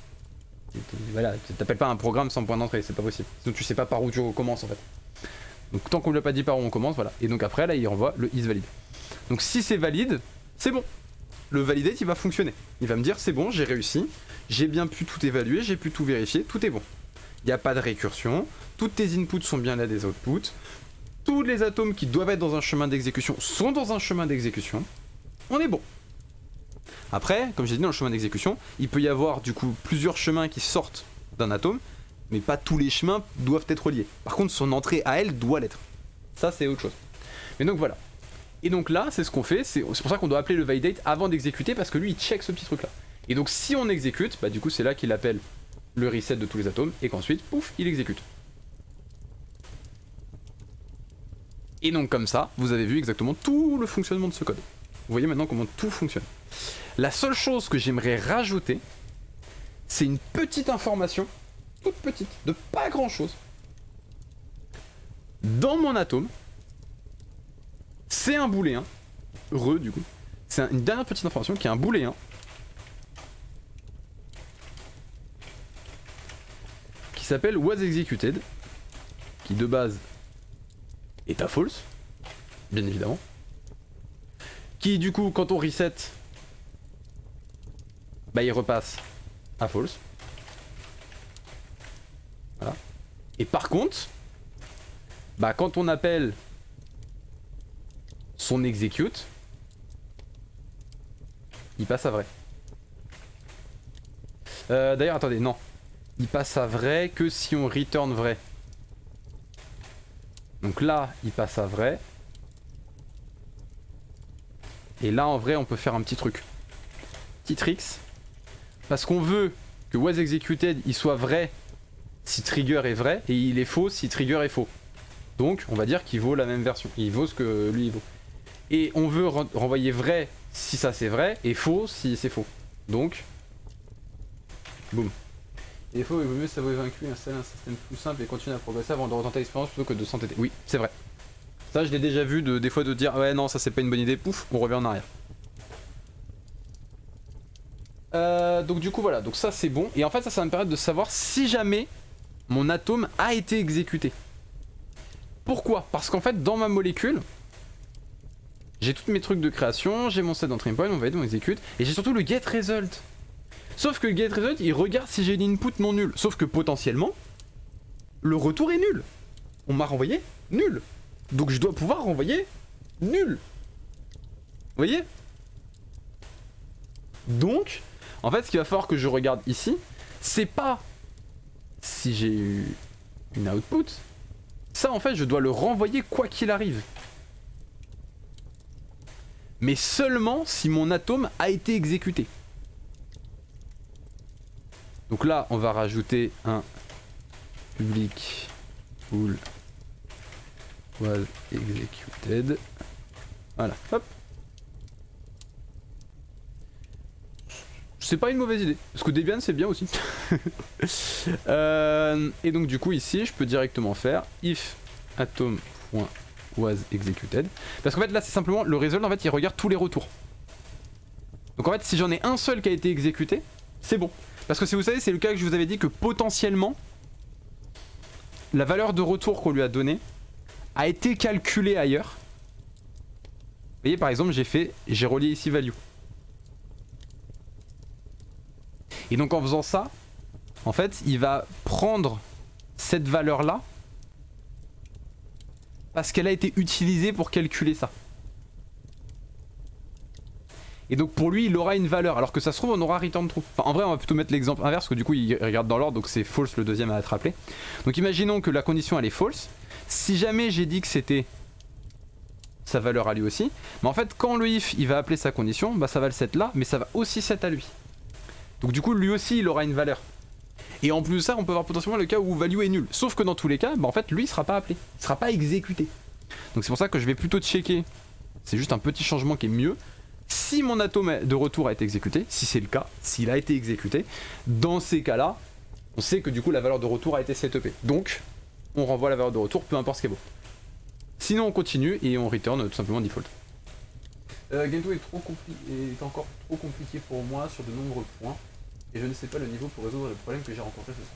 Voilà, tu t'appelles pas un programme sans point d'entrée, c'est pas possible. Sinon tu sais pas par où tu recommences en fait. Donc tant qu'on lui a pas dit par où on commence, voilà. Et donc après là il renvoie le is valide. Donc si c'est valide, c'est bon. Le validate il va fonctionner. Il va me dire c'est bon, j'ai réussi, j'ai bien pu tout évaluer, j'ai pu tout vérifier, tout est bon. Il n'y a pas de récursion, toutes tes inputs sont bien là des outputs, tous les atomes qui doivent être dans un chemin d'exécution sont dans un chemin d'exécution, on est bon. Après, comme j'ai dit dans le chemin d'exécution, il peut y avoir du coup plusieurs chemins qui sortent d'un atome, mais pas tous les chemins doivent être reliés. Par contre son entrée à elle doit l'être. Ça c'est autre chose. Mais donc voilà. Et donc là, c'est ce qu'on fait, c'est pour ça qu'on doit appeler le validate avant d'exécuter, parce que lui il check ce petit truc là. Et donc si on exécute, bah du coup c'est là qu'il appelle le reset de tous les atomes, et qu'ensuite, pouf, il exécute. Et donc comme ça, vous avez vu exactement tout le fonctionnement de ce code. Vous voyez maintenant comment tout fonctionne. La seule chose que j'aimerais rajouter, c'est une petite information, toute petite, de pas grand chose. Dans mon atome, c'est un booléen, heureux du coup, c'est une dernière petite information qui est un booléen qui s'appelle was executed, qui de base est à false, bien évidemment, qui du coup quand on reset, bah il repasse à false. Voilà. Et par contre, bah quand on appelle son execute, il passe à vrai. D'ailleurs, attendez, non. Il passe à vrai que si on return vrai. Donc là, il passe à vrai. Et là, en vrai, on peut faire un petit truc. Petit tricks. Parce qu'on veut que was executed, il soit vrai si trigger est vrai, et il est faux si trigger est faux. Donc, on va dire qu'il vaut la même version. Il vaut ce que lui, il vaut. Et on veut renvoyer vrai si ça c'est vrai, et faux si c'est faux. Donc, boum. Il est faux, il vaut mieux s'avouer vaincu, installer un système plus simple et continuer à progresser avant de retenter l'expérience plutôt que de s'entêter. Oui, c'est vrai. Ça, je l'ai déjà vu des fois de dire ouais, non, ça c'est pas une bonne idée, pouf, on revient en arrière. Donc, du coup, voilà, donc ça c'est bon. Et en fait, ça va me permettre de savoir si jamais mon atome a été exécuté. Pourquoi? Parce qu'en fait, dans ma molécule, j'ai tous mes trucs de création, j'ai mon set d'entry point, on valide, on exécute, et j'ai surtout le get result. Sauf que le get result, il regarde si j'ai une input non nulle. Sauf que potentiellement, le retour est nul. On m'a renvoyé nul. Donc je dois pouvoir renvoyer nul. Vous voyez? Donc, en fait, ce qu'il va falloir que je regarde ici, c'est pas si j'ai eu une output. Ça, en fait, je dois le renvoyer quoi qu'il arrive. Mais seulement si mon atome a été exécuté. Donc là, on va rajouter un public bool was executed. Voilà, hop. C'est pas une mauvaise idée, parce que Debian c'est bien aussi. Et donc du coup ici, je peux directement faire if atom.was executed. Parce qu'en fait là c'est simplement le result, en fait il regarde tous les retours. Donc en fait si j'en ai un seul qui a été exécuté, c'est bon. Parce que si vous savez, c'est le cas que je vous avais dit que potentiellement la valeur de retour qu'on lui a donnée a été calculée ailleurs. voyez par exemple j'ai relié ici value. Et donc en faisant ça, en fait il va prendre cette valeur là parce qu'elle a été utilisée pour calculer ça. Et donc pour lui il aura une valeur, alors que ça se trouve on aura return true. Enfin en vrai on va plutôt mettre l'exemple inverse, parce que du coup il regarde dans l'ordre, donc c'est false le deuxième à être appelé. Donc imaginons que la condition elle est false. Si jamais j'ai dit que c'était sa valeur à lui aussi, mais en fait quand le if il va appeler sa condition, bah ça va le set là, mais ça va aussi set à lui. Donc du coup lui aussi il aura une valeur. Et en plus de ça on peut avoir potentiellement le cas où value est nul. Sauf que dans tous les cas, bah en fait lui il sera pas appelé, il sera pas exécuté. Donc c'est pour ça que je vais plutôt checker, c'est juste un petit changement qui est mieux. Si mon atome de retour a été exécuté, si c'est le cas, s'il a été exécuté, dans ces cas-là, on sait que du coup la valeur de retour a été setupée. Donc on renvoie la valeur de retour, peu importe ce qu'elle vaut. Sinon on continue et on return tout simplement default. Gento est encore trop compliqué pour moi sur de nombreux points. Et je ne sais pas le niveau pour résoudre le problème que j'ai rencontré ce soir.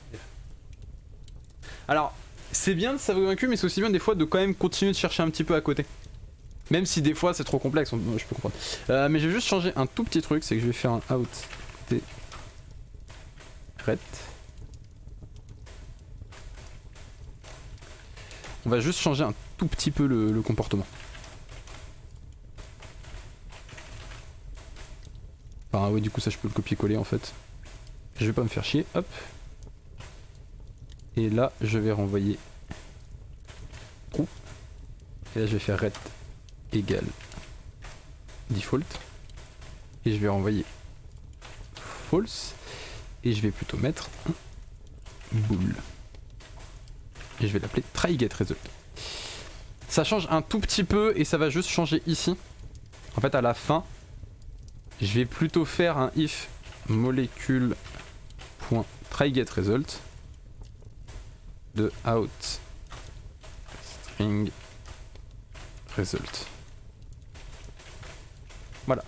Alors, c'est bien de s'avoir vaincu, mais c'est aussi bien des fois de quand même continuer de chercher un petit peu à côté. Même si des fois c'est trop complexe, je peux comprendre. Mais je vais juste changer un tout petit truc, c'est que je vais faire un out t ret. On va juste changer un tout petit peu le comportement. Enfin ouais, du coup ça je peux le copier-coller en fait. Je vais pas me faire chier, hop. Et là je vais renvoyer true. Et là je vais faire ret égale default. Et je vais renvoyer false. Et je vais plutôt mettre un bool. Et je vais l'appeler try_get_result. Ça change un tout petit peu et ça va juste changer ici. En fait à la fin, je vais plutôt faire un if molecule.try_get_result de out string result. Voilà.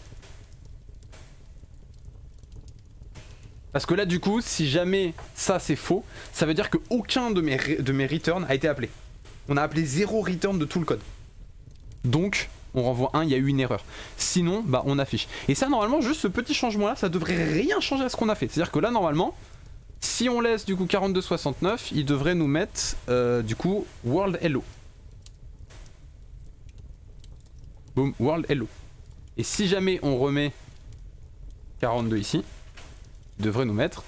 Parce que là du coup, si jamais ça c'est faux, ça veut dire que aucun de mes returns a été appelé. On a appelé 0 return de tout le code. Donc on renvoie 1, il y a eu une erreur. Sinon, bah on affiche. Et ça normalement, juste ce petit changement là, ça devrait rien changer à ce qu'on a fait. C'est-à-dire que là normalement, si on laisse du coup 4269, il devrait nous mettre du coup world hello. Boom, world hello. Et si jamais on remet 42 ici, il devrait nous mettre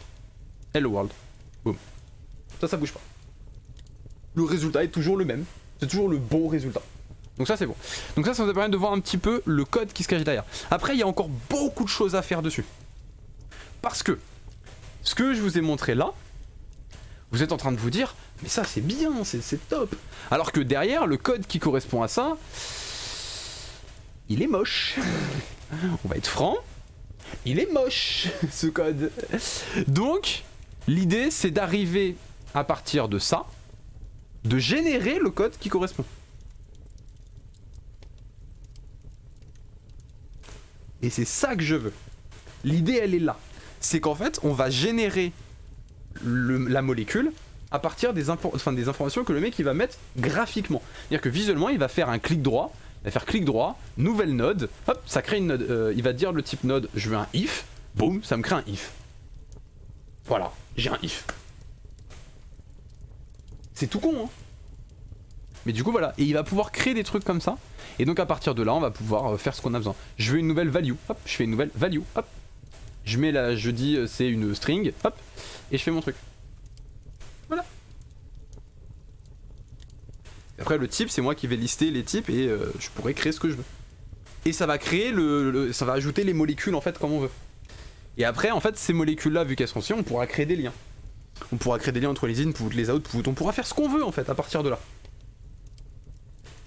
hello world. Boom. Ça bouge pas. Le résultat est toujours le même. C'est toujours le bon résultat. Donc ça c'est bon. Donc ça nous permet de voir un petit peu le code qui se cache derrière. Après il y a encore beaucoup de choses à faire dessus. Parce que ce que je vous ai montré là, vous êtes en train de vous dire mais ça c'est bien, c'est top. Alors que derrière le code qui correspond à ça, il est moche. On va être franc, il est moche ce code. Donc l'idée c'est d'arriver à partir de ça, de générer le code qui correspond. Et c'est ça que je veux. L'idée elle est là. C'est qu'en fait on va générer la molécule à partir des informations que le mec il va mettre graphiquement. C'est-à-dire que visuellement il va faire un clic droit, il va faire clic droit, nouvelle node, hop, ça crée une node, il va dire le type node, je veux un if, boum, ça me crée un if. Voilà, j'ai un if. C'est tout con hein. Mais du coup voilà, et il va pouvoir créer des trucs comme ça. Et donc à partir de là, on va pouvoir faire ce qu'on a besoin. Je veux une nouvelle value, hop, je fais une nouvelle value, hop. Je dis c'est une string, hop, et je fais mon truc. Voilà. Après le type, c'est moi qui vais lister les types et je pourrais créer ce que je veux. Et ça va créer ça va ajouter les molécules en fait comme on veut. Et après en fait ces molécules là, vu qu'elles sont si, on pourra créer des liens. On pourra créer des liens entre les inputs, les outputs, on pourra faire ce qu'on veut en fait à partir de là.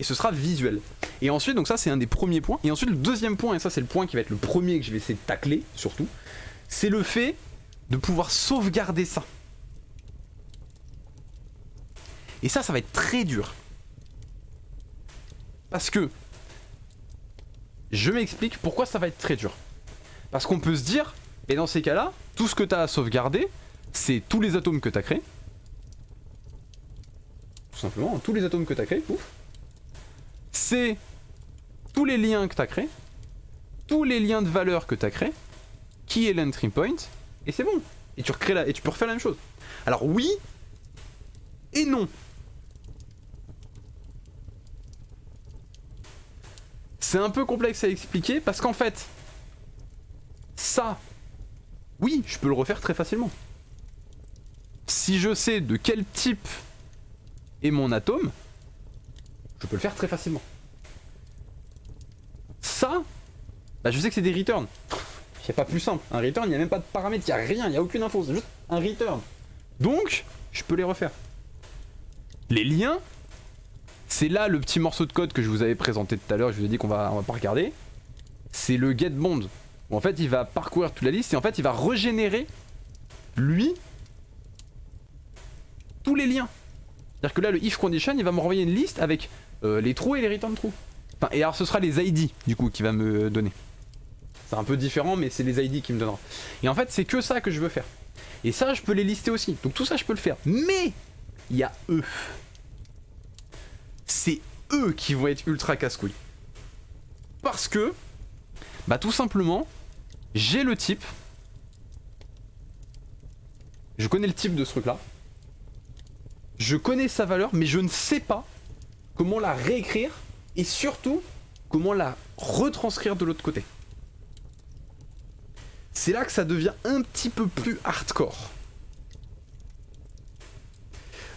Et ce sera visuel. Et ensuite, donc ça c'est un des premiers points. Et ensuite le deuxième point, et ça c'est le point qui va être le premier que je vais essayer de tacler surtout, c'est le fait de pouvoir sauvegarder ça. Et ça va être très dur. Parce que, je m'explique pourquoi ça va être très dur. Parce qu'on peut se dire, et dans ces cas-là, tout ce que tu as à sauvegarder, c'est tous les atomes que tu as créés. Tout simplement, tous les atomes que tu as créés, pouf. C'est tous les liens que tu as créés, tous les liens de valeur que tu as créés, qui est l'entry point, et c'est bon. Et tu recrées et tu peux refaire la même chose. Alors oui et non. C'est un peu complexe à expliquer parce qu'en fait, ça, oui, je peux le refaire très facilement. Si je sais de quel type est mon atome, je peux le faire très facilement. Ça, bah je sais que c'est des returns. Il n'y a pas plus simple. Un return, il n'y a même pas de paramètres, il n'y a rien, il n'y a aucune info, c'est juste un return. Donc, je peux les refaire. Les liens, c'est là le petit morceau de code que je vous avais présenté tout à l'heure, je vous ai dit on va pas regarder. C'est le get bond. Où en fait, il va parcourir toute la liste et en fait, il va régénérer, lui, tous les liens. C'est-à-dire que là, le if condition, il va me renvoyer une liste avec les trous et les return true. Enfin, et alors, ce sera les ID, du coup, qui va me donner. C'est un peu différent, mais c'est les ID qui me donnera. Et en fait, c'est que ça que je veux faire. Et ça, je peux les lister aussi. Donc tout ça, je peux le faire. Mais, il y a eux. C'est eux qui vont être ultra casse-couilles. Parce que, bah tout simplement, j'ai le type. Je connais le type de ce truc-là. Je connais sa valeur, mais je ne sais pas comment la réécrire et surtout comment la retranscrire de l'autre côté. C'est là que ça devient un petit peu plus hardcore.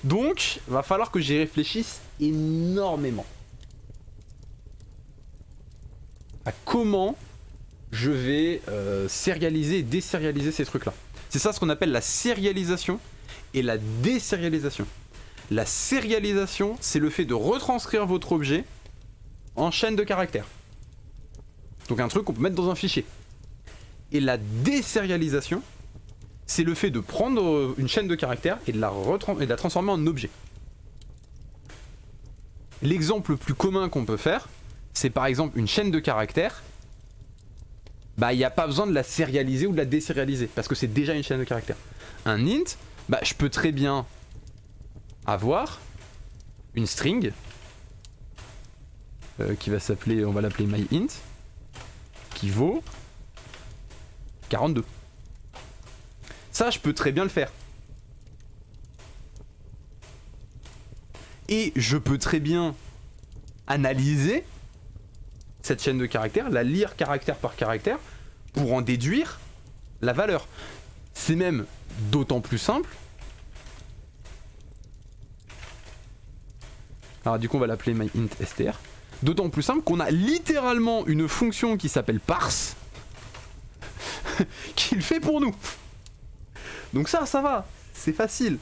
Donc, va falloir que j'y réfléchisse énormément. À comment je vais sérialiser et désérialiser ces trucs-là. C'est ça ce qu'on appelle la sérialisation et la désérialisation. La sérialisation, c'est le fait de retranscrire votre objet en chaîne de caractères. Donc un truc qu'on peut mettre dans un fichier. Et la désérialisation, c'est le fait de prendre une chaîne de caractères et de la transformer en objet. L'exemple le plus commun qu'on peut faire, c'est par exemple une chaîne de caractères. Bah, il n'y a pas besoin de la sérialiser ou de la désérialiser, parce que c'est déjà une chaîne de caractères. Un int, bah, je peux très bien avoir une string qui va s'appeler, on va l'appeler myInt, qui vaut 42. Ça, je peux très bien le faire. Et je peux très bien analyser cette chaîne de caractères, la lire caractère par caractère, pour en déduire la valeur. C'est même d'autant plus simple. Alors du coup on va l'appeler myIntStr. D'autant plus simple qu'on a littéralement une fonction qui s'appelle parse qui le fait pour nous. Donc ça va, c'est facile.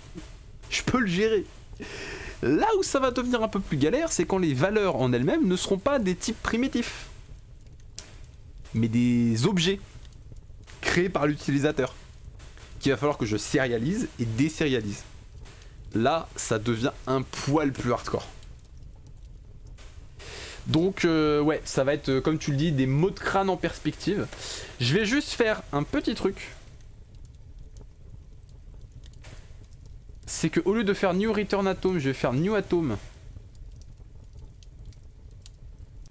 Je peux le gérer. Là où ça va devenir un peu plus galère, c'est quand les valeurs en elles-mêmes ne seront pas des types primitifs, mais des objets créés par l'utilisateur, qu'il va falloir que je sérialise et désérialise. Là, ça devient un poil plus hardcore. Donc ouais, ça va être, comme tu le dis, des mots de crâne en perspective. Je vais juste faire un petit truc. C'est que au lieu de faire new return atom, je vais faire new atom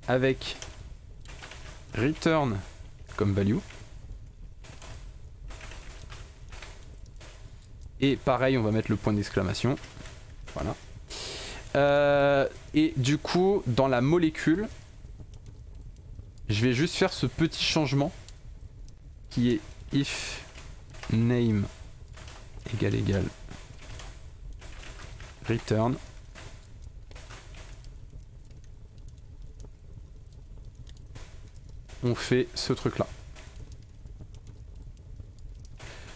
avec return comme value. Et pareil, on va mettre le point d'exclamation. Voilà. Et du coup, dans la molécule, je vais juste faire ce petit changement qui est if name égale return. On fait ce truc là.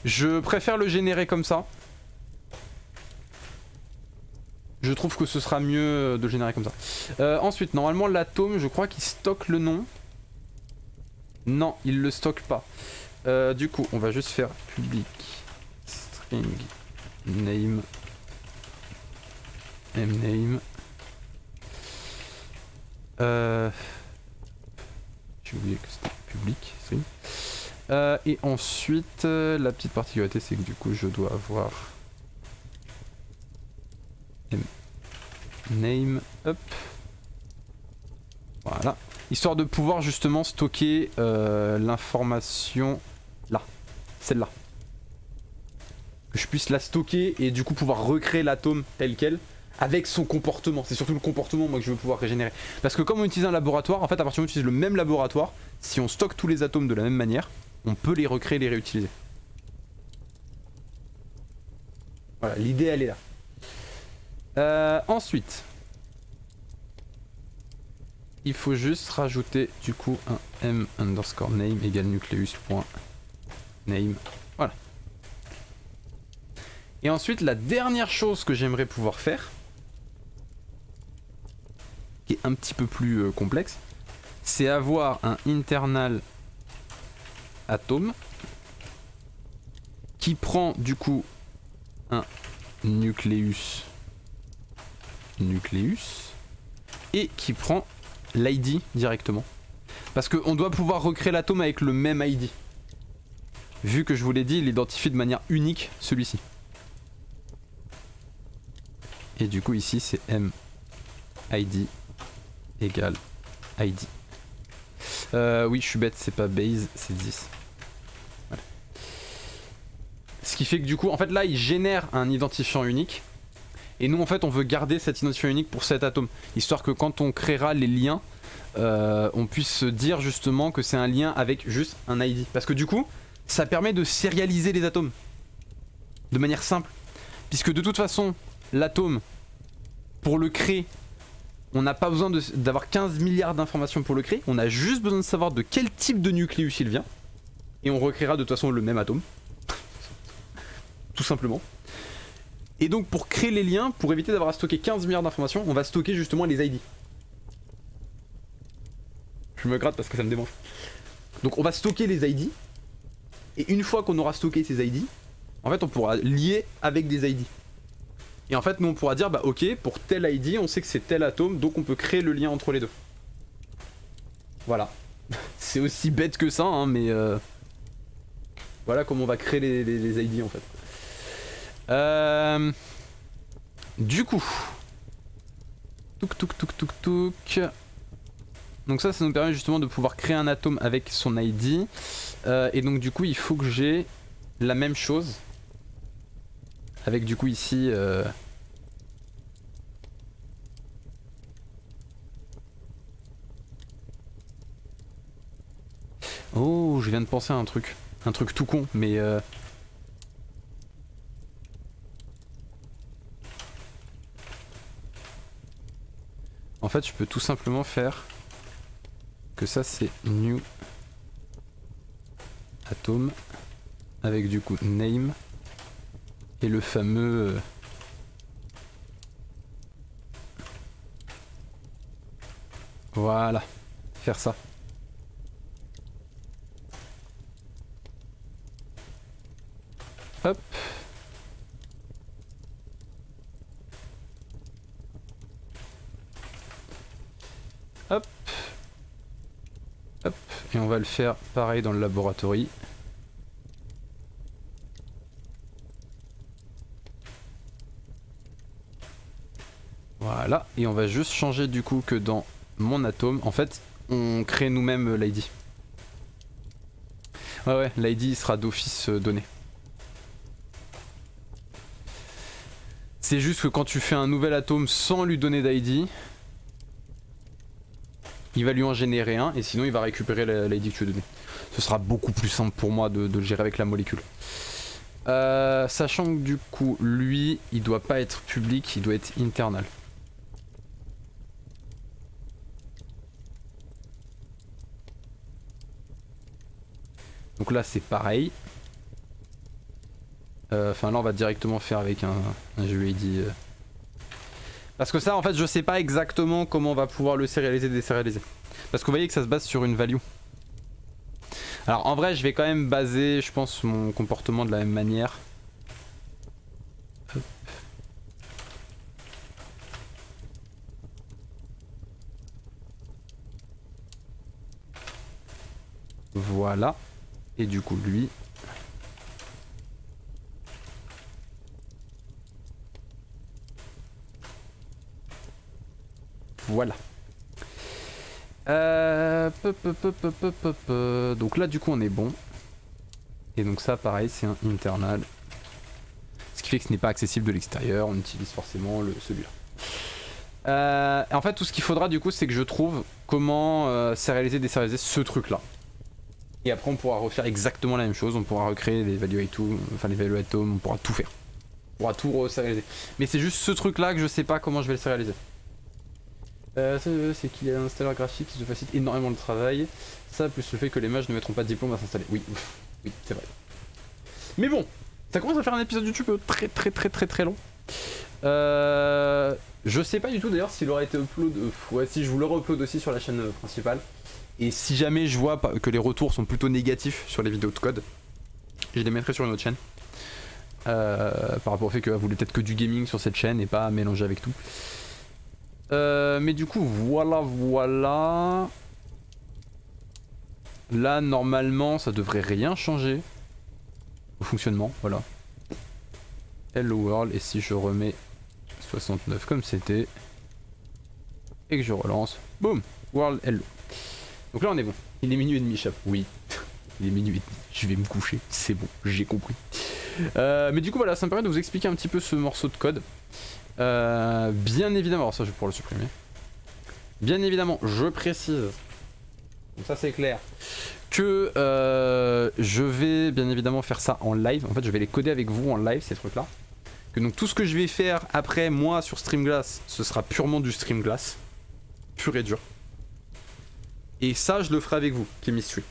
Je préfère le générer comme ça. Je trouve que ce sera mieux de le générer comme ça. Ensuite, normalement l'atome, je crois qu'il stocke le nom. Non, il le stocke pas. Du coup, on va juste faire public string name mname. J'ai oublié que c'était public string. Et ensuite, la petite particularité, c'est que du coup, je dois avoir name up. Voilà. histoire de pouvoir justement stocker l'information là, celle-là. Que je puisse la stocker et du coup pouvoir recréer l'atome tel quel avec son comportement. C'est surtout le comportement moi que je veux pouvoir régénérer. Parce que comme on utilise un laboratoire, en fait à partir du moment où on utilise le même laboratoire, si on stocke tous les atomes de la même manière, on peut les recréer et les réutiliser. Voilà, l'idée elle est là. Ensuite, il faut juste rajouter du coup un m underscore name égale nucleus.name. Voilà. Et ensuite, la dernière chose que j'aimerais pouvoir faire, qui est un petit peu plus complexe, c'est avoir un internal atome qui prend du coup un nucléus et qui prend l'ID directement. Parce qu'on doit pouvoir recréer l'atome avec le même ID. Vu que je vous l'ai dit, il identifie de manière unique celui-ci. Et du coup ici c'est MID égale ID. Oui je suis bête, c'est pas base, c'est 10. Voilà. Ce qui fait que du coup, en fait là il génère un identifiant unique. Et nous en fait on veut garder cet identifiant unique pour cet atome. Histoire que quand on créera les liens, on puisse se dire justement que c'est un lien avec juste un ID. Parce que du coup, ça permet de sérialiser les atomes. De manière simple. Puisque de toute façon, l'atome, pour le créer, on n'a pas besoin d'avoir 15 milliards d'informations pour le créer. On a juste besoin de savoir de quel type de nucléus il vient. Et on recréera de toute façon le même atome. Tout simplement. Et donc pour créer les liens, pour éviter d'avoir à stocker 15 milliards d'informations, on va stocker justement les ID. Je me gratte parce que ça me démange. Donc on va stocker les ID. Et une fois qu'on aura stocké ces ID, en fait on pourra lier avec des ID. Et en fait nous on pourra dire bah ok, pour tel ID on sait que c'est tel atome, donc on peut créer le lien entre les deux. Voilà. C'est aussi bête que ça hein, mais voilà comment on va créer les ID en fait. Du coup, touk. Donc ça nous permet justement de pouvoir créer un atome avec son ID. Et donc du coup il faut que j'ai la même chose. Avec du coup ici... Oh, je viens de penser à un truc. Un truc tout con, mais... En fait, je peux tout simplement faire que ça c'est new atome avec du coup name et le fameux voilà, faire ça. Hop. Hop. Hop. Et on va le faire pareil dans le laboratoire. Voilà. Et on va juste changer du coup que dans mon atome, en fait, on crée nous-mêmes l'ID. Ouais, l'ID sera d'office donné. C'est juste que quand tu fais un nouvel atome sans lui donner d'ID, il va lui en générer un et sinon il va récupérer l'ID que tu lui as donné. Ce sera beaucoup plus simple pour moi de le gérer avec la molécule. Sachant que du coup, lui, il doit pas être public, il doit être internal. Donc là c'est pareil. Enfin là on va directement faire avec un UID. Parce que ça en fait je sais pas exactement comment on va pouvoir le sérialiser, désérialiser. Parce que vous voyez que ça se base sur une value. Alors en vrai je vais quand même baser je pense mon comportement de la même manière. Hop. Voilà. Et du coup lui. Voilà. Donc là du coup on est bon. Et donc ça pareil c'est un internal. Ce qui fait que ce n'est pas accessible de l'extérieur, on utilise forcément celui-là. En fait tout ce qu'il faudra du coup c'est que je trouve comment sérialiser, désérialiser ce truc là. Et après on pourra refaire exactement la même chose, on pourra recréer les value atomes, enfin les value atomes, on pourra tout faire. On pourra tout resérialiser. Mais c'est juste ce truc là que je sais pas comment je vais le sérialiser. C'est qu'il y a un installeur graphique qui se facilite énormément le travail. Ça plus le fait que les mages ne mettront pas de diplôme à s'installer. Oui, oui, c'est vrai. Mais bon, ça commence à faire un épisode YouTube très long. Je sais pas du tout d'ailleurs s'il aurait été upload. Ouais, si je vous le re-upload aussi sur la chaîne principale. Et si jamais je vois que les retours sont plutôt négatifs sur les vidéos de code, je les mettrai sur une autre chaîne. Par rapport au fait que vous voulez peut-être que du gaming sur cette chaîne et pas mélanger avec tout. Mais du coup voilà. Là normalement ça devrait rien changer au fonctionnement, voilà. Hello world, et si je remets 69 comme c'était et que je relance, boum, world hello. Donc là on est bon. Il est minuit et demi, chap. Oui, il est minuit et demi. Je vais me coucher, c'est bon, j'ai compris. Mais du coup voilà, ça me permet de vous expliquer un petit peu ce morceau de code. Bien évidemment, alors ça je vais pouvoir le supprimer. Bien évidemment, je précise, donc ça c'est clair, que je vais bien évidemment faire ça en live. En fait, je vais les coder avec vous en live, ces trucs là. Que donc tout ce que je vais faire après moi sur Streamglass, ce sera purement du Streamglass, pur et dur. Et ça, je le ferai avec vous, Chemistry.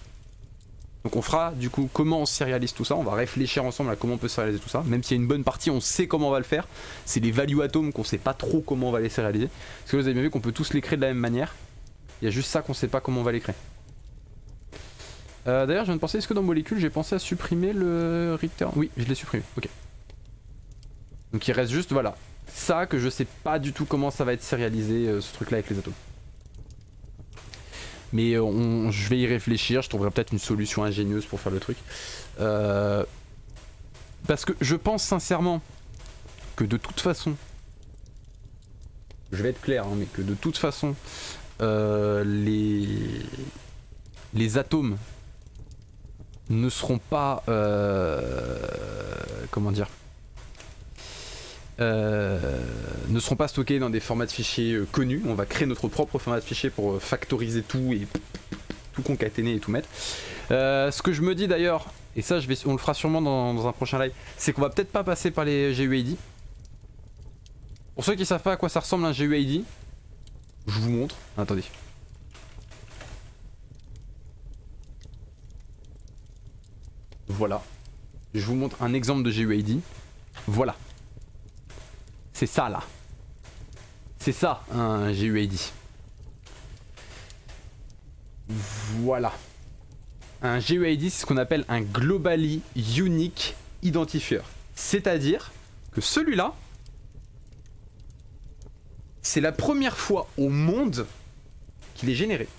Donc on fera du coup comment on sérialise tout ça, on va réfléchir ensemble à comment on peut sérialiser tout ça, même s'il y a une bonne partie on sait comment on va le faire, c'est les value atomes qu'on sait pas trop comment on va les sérialiser, parce que vous avez bien vu qu'on peut tous les créer de la même manière, il y a juste ça qu'on sait pas comment on va les créer. D'ailleurs je viens de penser, est-ce que dans molécule j'ai pensé à supprimer le return? Oui, je l'ai supprimé, ok. Donc il reste juste, voilà, ça que je sais pas du tout comment ça va être sérialisé, ce truc là avec les atomes. Mais je vais y réfléchir, je trouverai peut-être une solution ingénieuse pour faire le truc. Parce que je pense sincèrement que de toute façon, je vais être clair, hein, mais que de toute façon, les atomes ne seront pas... comment dire, ne seront pas stockés dans des formats de fichiers connus. On va créer notre propre format de fichier pour factoriser tout et tout concaténer et tout mettre. Ce que je me dis d'ailleurs, et ça on le fera sûrement dans un prochain live, c'est qu'on va peut-être pas passer par les GUID. Pour ceux qui savent pas à quoi ça ressemble un GUID, je vous montre. Attendez. Voilà. Je vous montre un exemple de GUID. Voilà. C'est ça là. C'est ça un GUID. Voilà. Un GUID c'est ce qu'on appelle un Globally Unique Identifier. C'est-à-dire que celui-là, c'est la première fois au monde qu'il est généré.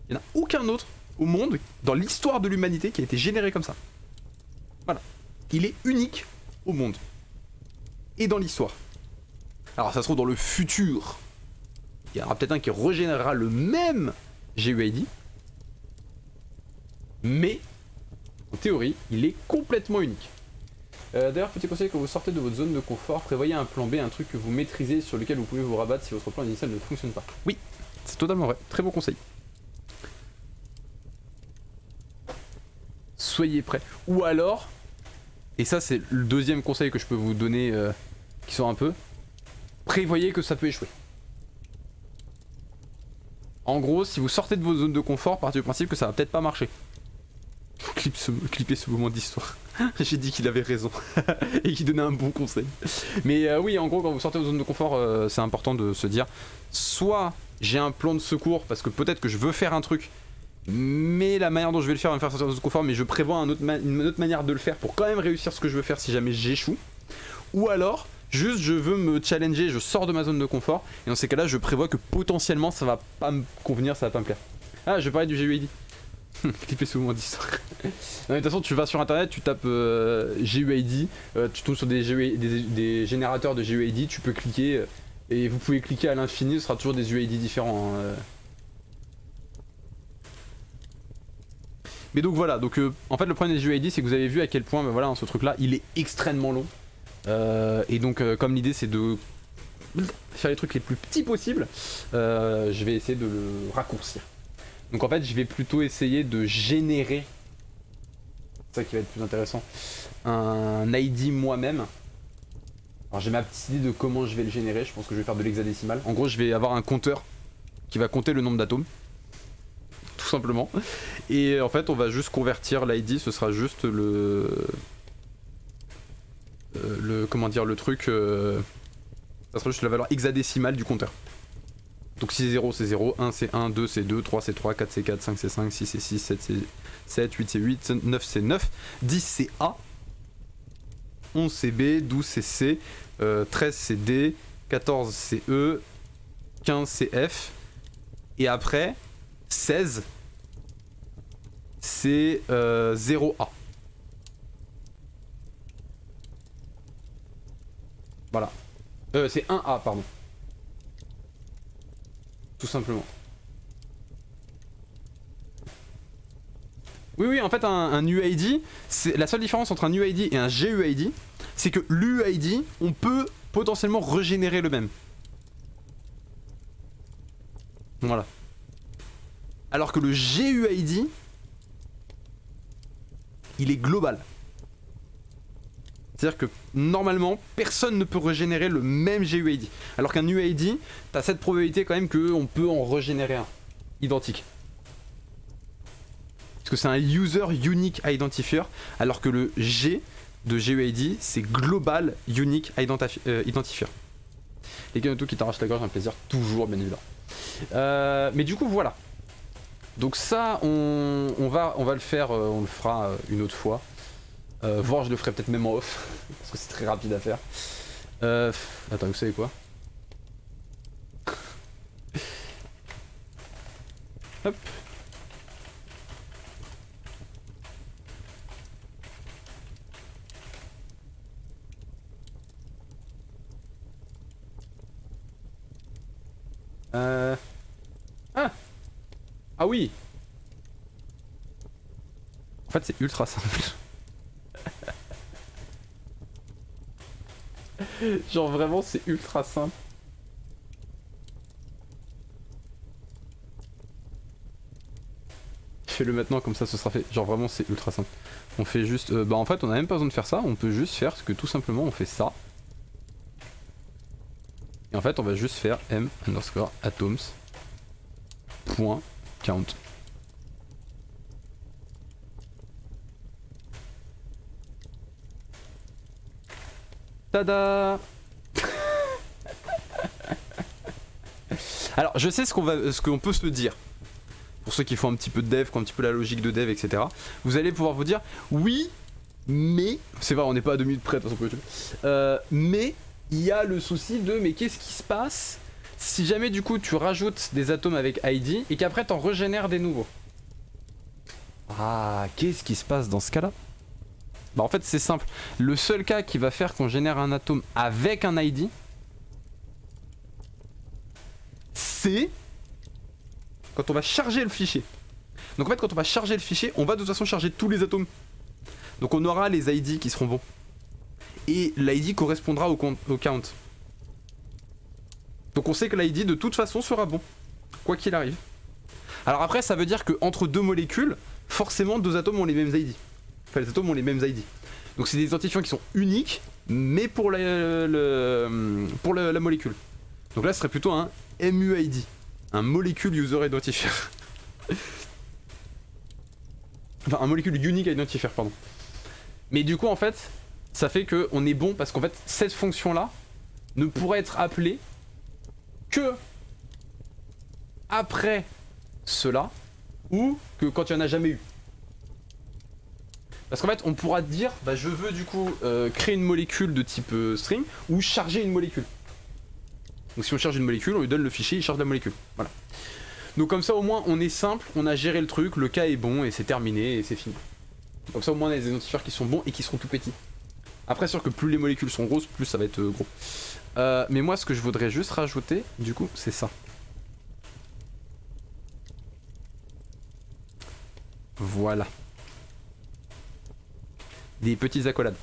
Il n'y en a aucun autre au monde, dans l'histoire de l'humanité, qui a été généré comme ça. Voilà. Il est unique au monde. Et dans l'histoire. Alors ça se trouve dans le futur, il y en aura peut-être un qui régénérera le même GUID, mais en théorie il est complètement unique. D'ailleurs petit conseil, quand vous sortez de votre zone de confort, prévoyez un plan B, un truc que vous maîtrisez sur lequel vous pouvez vous rabattre si votre plan initial ne fonctionne pas. Oui, c'est totalement vrai, très bon conseil. Soyez prêts. Ou alors, et ça c'est le deuxième conseil que je peux vous donner, qui sort un peu, prévoyez que ça peut échouer. En gros, si vous sortez de vos zones de confort, partez du principe que ça va peut-être pas marcher. Clippez ce moment d'histoire. J'ai dit qu'il avait raison et qu'il donnait un bon conseil. Mais oui, en gros, quand vous sortez de vos zones de confort, c'est important de se dire, soit j'ai un plan de secours parce que peut-être que je veux faire un truc, mais la manière dont je vais le faire va me faire sortir de zone de confort, mais je prévois une autre manière de le faire pour quand même réussir ce que je veux faire si jamais j'échoue. Ou alors, juste je veux me challenger, je sors de ma zone de confort, et dans ces cas-là, je prévois que potentiellement ça va pas me convenir, ça va pas me plaire. Ah, je vais parler du GUID. Clippez ce moment d'histoire. De toute façon, tu vas sur internet, tu tapes GUID, tu tombes sur des générateurs de GUID, tu peux cliquer, et vous pouvez cliquer à l'infini, ce sera toujours des UID différents. Hein. Mais donc voilà, donc en fait le problème des GUID c'est que vous avez vu à quel point bah, voilà, ce truc là il est extrêmement long. Et donc comme l'idée c'est de faire les trucs les plus petits possibles, je vais essayer de le raccourcir. Donc en fait je vais plutôt essayer de générer, c'est ça qui va être plus intéressant, un ID moi-même. Alors j'ai ma petite idée de comment je vais le générer, je pense que je vais faire de l'hexadécimal. En gros je vais avoir un compteur qui va compter le nombre d'atomes. Tout simplement. Et en fait on va juste convertir l'ID, ce sera juste le comment dire, le truc, ça sera juste la valeur hexadécimale du compteur. Donc si c'est 0 c'est 0, 1 c'est 1, 2 c'est 2, 3 c'est 3, 4 c'est 4, 5 c'est 5, 6 c'est 6, 7 c'est 7, 8 c'est 8, 9 c'est 9, 10 c'est A, 11 c'est B, 12 c'est C, 13 c'est D, 14 c'est E, 15 c'est F, et après 16 c'est 0A. Voilà. C'est 1A, pardon. Tout simplement. Oui, oui, en fait, un UID, c'est la seule différence entre un UID et un GUID, c'est que l'UID, on peut potentiellement régénérer le même. Voilà. Alors que le GUID, il est global. C'est-à-dire que normalement, personne ne peut régénérer le même GUID. Alors qu'un UID, t'as cette probabilité quand même qu'on peut en régénérer un identique. Parce que c'est un User Unique Identifier, alors que le G de GUID, c'est Global Unique Identifier. Les gars, tout qui t'arrachent la gorge, un plaisir toujours, bien évidemment. Mais du coup, voilà. Donc ça, on va le faire, on le fera une autre fois. Voire je le ferai peut-être même en off, parce que c'est très rapide à faire. Attends, vous savez quoi? Hop. Ah! Ah oui! En fait, c'est ultra simple. Genre vraiment c'est ultra simple. Fais-le maintenant comme ça ce sera fait. Genre vraiment c'est ultra simple. On fait juste... bah en fait on a même pas besoin de faire ça, on peut juste faire que tout simplement on fait ça. Et en fait on va juste faire m underscore atoms point count. Tada. Alors je sais ce qu'on peut se dire. Pour ceux qui font un petit peu de dev, qui ont un petit peu la logique de dev, etc. Vous allez pouvoir vous dire, oui, mais... C'est vrai, on n'est pas à 2 minutes près, de toute façon, mais il y a le souci de, mais qu'est-ce qui se passe si jamais du coup tu rajoutes des atomes avec ID et qu'après t'en régénères des nouveaux? Ah, qu'est-ce qui se passe dans ce cas-là? Bah en fait c'est simple, le seul cas qui va faire qu'on génère un atome avec un ID, c'est quand on va charger le fichier. Donc en fait quand on va charger le fichier, on va de toute façon charger tous les atomes. Donc on aura les ID qui seront bons. Et l'ID correspondra au count. Donc on sait que l'ID de toute façon sera bon, quoi qu'il arrive. Alors après ça veut dire que entre deux molécules, forcément deux atomes ont les mêmes ID. Enfin les atomes ont les mêmes ID. Donc c'est des identifiants qui sont uniques, mais pour la molécule. Donc là ce serait plutôt un MUID, un Molecule User Identifier. Enfin un Molecule Unique Identifier, pardon. Mais du coup en fait, ça fait qu'on est bon parce qu'en fait cette fonction là ne pourrait être appelée que après cela ou que quand il n'y en a jamais eu. Parce qu'en fait on pourra dire bah je veux du coup créer une molécule de type string ou charger une molécule. Donc si on charge une molécule, on lui donne le fichier, il charge la molécule. Voilà. Donc comme ça au moins on est simple, on a géré le truc, le cas est bon et c'est terminé et c'est fini. Comme ça au moins on a des identifieurs qui sont bons et qui seront tout petits. Après sûr que plus les molécules sont grosses, plus ça va être gros. Mais moi ce que je voudrais juste rajouter, du coup, c'est ça. Voilà. des petites accolades.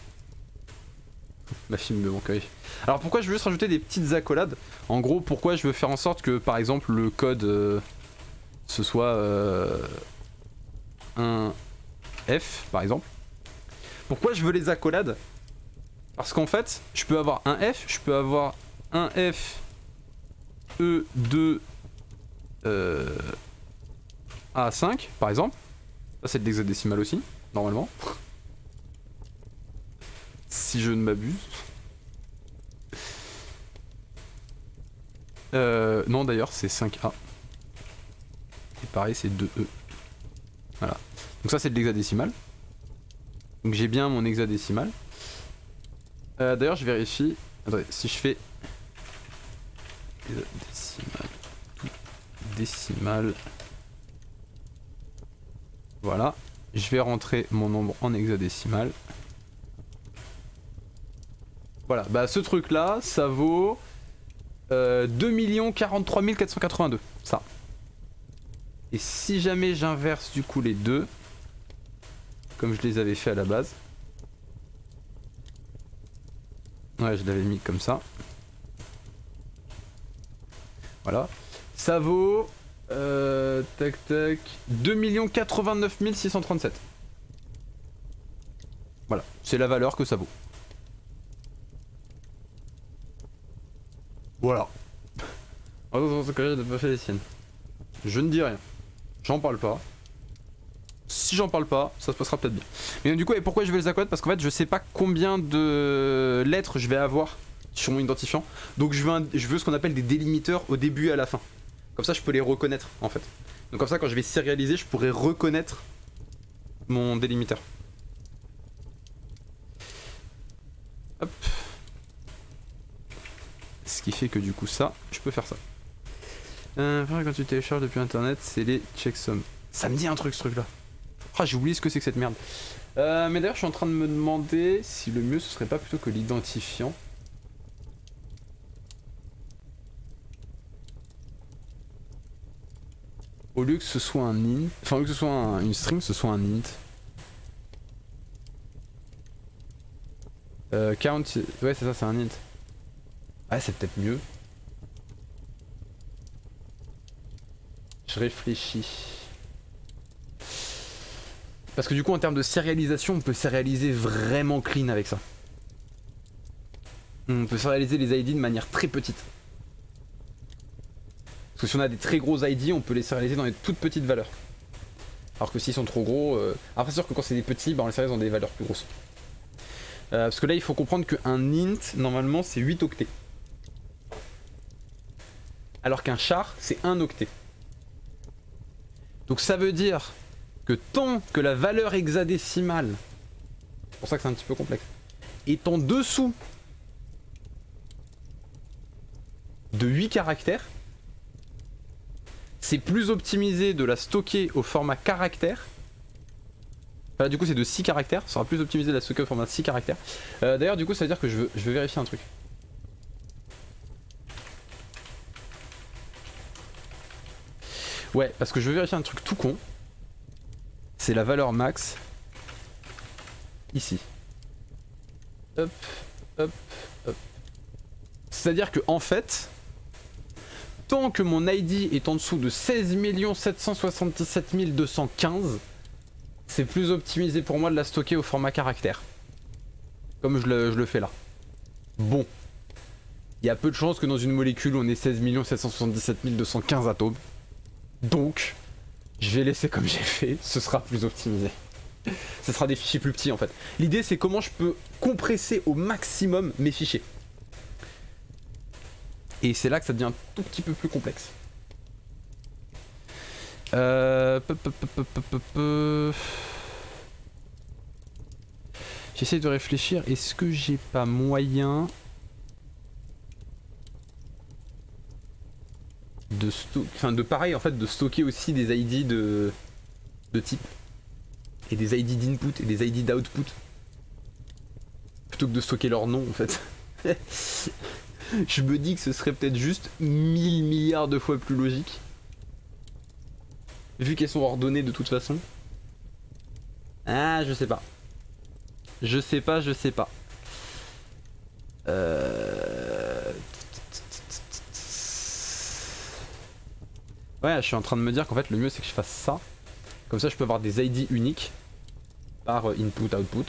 Ma fille me manque. Alors pourquoi je veux juste rajouter des petites accolades? En gros, pourquoi je veux faire en sorte que par exemple le code ce soit un F par exemple. Pourquoi je veux les accolades? Parce qu'en fait, je peux avoir un F, je peux avoir un F E2 A5 par exemple. Ça c'est de l'hexadécimal aussi, normalement. Si je ne m'abuse. Non d'ailleurs c'est 5A. Et pareil c'est 2E. Voilà. Donc ça c'est de l'hexadécimal. Donc j'ai bien mon hexadécimal. D'ailleurs je vérifie. Attendez, si je fais décimal. Voilà. Je vais rentrer mon nombre en hexadécimal. Voilà, bah ce truc là, ça vaut 2 043 482, ça. Et si jamais j'inverse du coup les deux, comme je les avais fait à la base. Ouais, je l'avais mis comme ça. Voilà. Ça vaut... tac tac... 2 089 637. Voilà, c'est la valeur que ça vaut. Voilà. Attends, j'ai pas fait les siennes. Je ne dis rien. J'en parle pas. Si j'en parle pas, ça se passera peut-être bien. Mais du coup, et pourquoi je veux les accolades? Parce qu'en fait, je sais pas combien de lettres je vais avoir sur mon identifiant. Donc je veux ce qu'on appelle des délimiteurs au début et à la fin. Comme ça, je peux les reconnaître en fait. Donc comme ça, quand je vais sérialiser, je pourrai reconnaître mon délimiteur. Hop. Ce qui fait que du coup ça, je peux faire ça. Quand tu télécharges depuis internet, c'est les checksums. Ça me dit un truc ce truc là. Ah, j'ai oublié ce que c'est que cette merde. Mais d'ailleurs je suis en train de me demander si le mieux ce serait pas plutôt que l'identifiant. Au lieu que ce soit un int, enfin au lieu que ce soit une string, ce soit un int. Count, ouais c'est ça, c'est un int. Ah c'est peut-être mieux. Je réfléchis. Parce que du coup en termes de sérialisation, on peut sérialiser vraiment clean avec ça. On peut sérialiser les ID de manière très petite. Parce que si on a des très gros ID, on peut les sérialiser dans des toutes petites valeurs. Alors que s'ils sont trop gros... Après c'est sûr que quand c'est des petits, bah on les sérialise dans des valeurs plus grosses. Parce que là il faut comprendre qu'un int, normalement c'est 8 octets. Alors qu'un char, c'est 1 octet. Donc ça veut dire que tant que la valeur hexadécimale, c'est pour ça que c'est un petit peu complexe, est en dessous de 8 caractères, c'est plus optimisé de la stocker au format caractère. Enfin, du coup c'est de 6 caractères, ça sera plus optimisé de la stocker au format 6 caractères. D'ailleurs du coup ça veut dire que je veux vérifier un truc. Ouais, parce que je veux vérifier un truc tout con. C'est la valeur max. Ici. Hop, hop, hop. C'est-à-dire que en fait, tant que mon ID est en dessous de 16 777 215, c'est plus optimisé pour moi de la stocker au format caractère. Comme je le fais là. Bon. Il y a peu de chances que dans une molécule on ait 16 777 215 atomes. Donc, je vais laisser comme j'ai fait, ce sera plus optimisé. Ce sera des fichiers plus petits en fait. L'idée c'est comment je peux compresser au maximum mes fichiers. Et c'est là que ça devient un tout petit peu plus complexe. J'essaie de réfléchir, est-ce que j'ai pas moyen de pareil en fait, de stocker aussi des ID de type et des ID d'input et des ID d'output plutôt que de stocker leur nom en fait. Je me dis que ce serait peut-être juste 1000 milliards de fois plus logique vu qu'elles sont ordonnées de toute façon. Ah je sais pas. Je sais pas. Ouais, je suis en train de me dire qu'en fait le mieux c'est que je fasse ça. Comme ça je peux avoir des ID uniques par input output.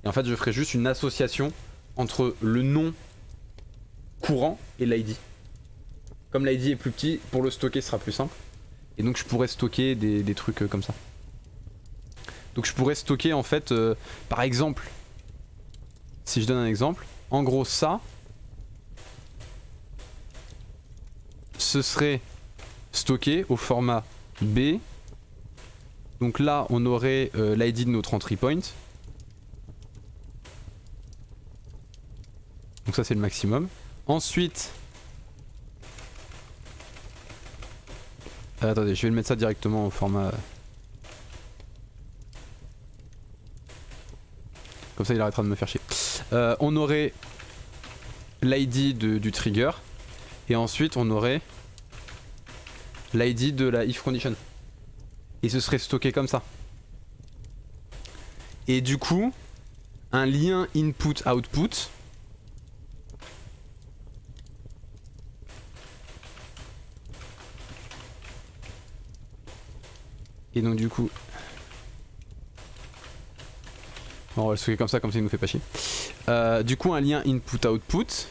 Et en fait je ferai juste une association entre le nom courant et l'ID. Comme l'ID est plus petit, pour le stocker ce sera plus simple. Et donc je pourrais stocker des trucs comme ça. Donc je pourrais stocker en fait, par exemple, si je donne un exemple, en gros ça, ce serait stocké au format B. Donc là on aurait l'ID de notre entry point. Donc ça c'est le maximum. Ensuite, attendez, je vais le mettre ça directement au format. Comme ça il arrêtera de me faire chier. On aurait l'ID du trigger. Et ensuite on aurait l'ID de la if condition. Et ce serait stocké comme ça. Et du coup, un lien input-output. Et donc du coup... Bon, on va le stocker comme ça il nous fait pas chier. Du coup un lien input-output,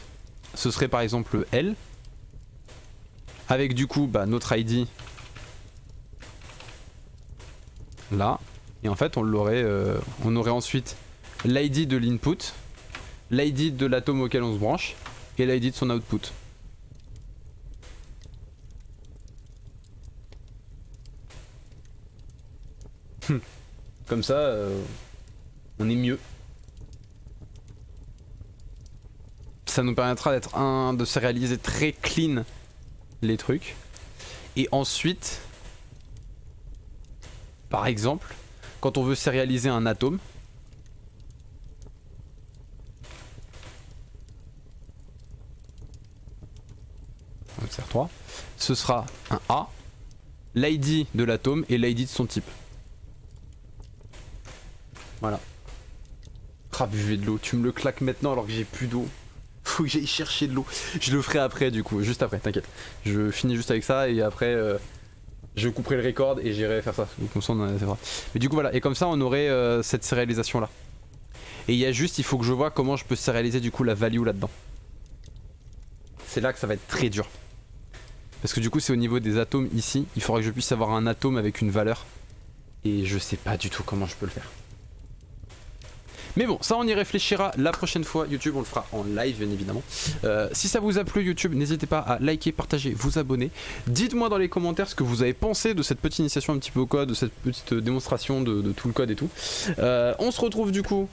ce serait par exemple L. Avec du coup notre ID là. Et en fait on l'aurait, on aurait ensuite l'ID de l'input, l'ID de l'atome auquel on se branche et l'ID de son output. Comme ça on est mieux. Ça nous permettra de sérialiser très clean les trucs. Et ensuite, par exemple, quand on veut sérialiser un atome, on sert 3, ce sera un A, l'ID de l'atome et l'ID de son type. Voilà. Ah, buvez de l'eau, tu me le claques maintenant alors que j'ai plus d'eau. Faut que j'aille chercher de l'eau. Je le ferai après du coup, juste après, t'inquiète. Je finis juste avec ça et après je couperai le record et j'irai faire ça. Comme ça c'est vrai. Mais du coup voilà, et comme ça on aurait cette sérialisation là. Et il y a juste, il faut que je vois comment je peux sérialiser du coup la value là-dedans. C'est là que ça va être très dur. Parce que du coup c'est au niveau des atomes ici, il faudra que je puisse avoir un atome avec une valeur. Et je sais pas du tout comment je peux le faire. Mais bon, ça on y réfléchira la prochaine fois. YouTube, on le fera en live bien évidemment. Si ça vous a plu YouTube, n'hésitez pas à liker, partager, vous abonner. Dites-moi dans les commentaires ce que vous avez pensé de cette petite initiation un petit peu au code, de cette petite démonstration de tout le code et tout. On se retrouve du coup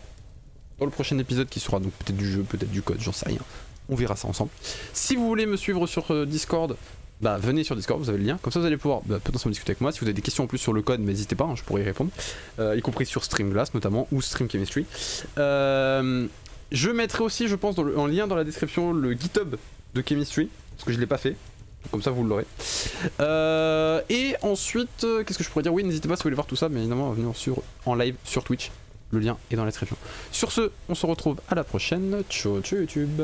dans le prochain épisode qui sera donc peut-être du jeu, peut-être du code, j'en sais rien. On verra ça ensemble. Si vous voulez me suivre sur Discord, venez sur Discord, vous avez le lien, comme ça vous allez pouvoir potentiellement discuter avec moi. Si vous avez des questions en plus sur le code, n'hésitez pas, je pourrais y répondre, y compris sur Streamglass notamment, ou Stream Chemistry. Je mettrai aussi, je pense, en lien dans la description, le GitHub de Chemistry, parce que je ne l'ai pas fait, comme ça vous l'aurez. Et ensuite, qu'est-ce que je pourrais dire? Oui, n'hésitez pas si vous voulez voir tout ça, bien évidemment, à venir en live sur Twitch, le lien est dans la description. Sur ce, on se retrouve à la prochaine, ciao ciao YouTube.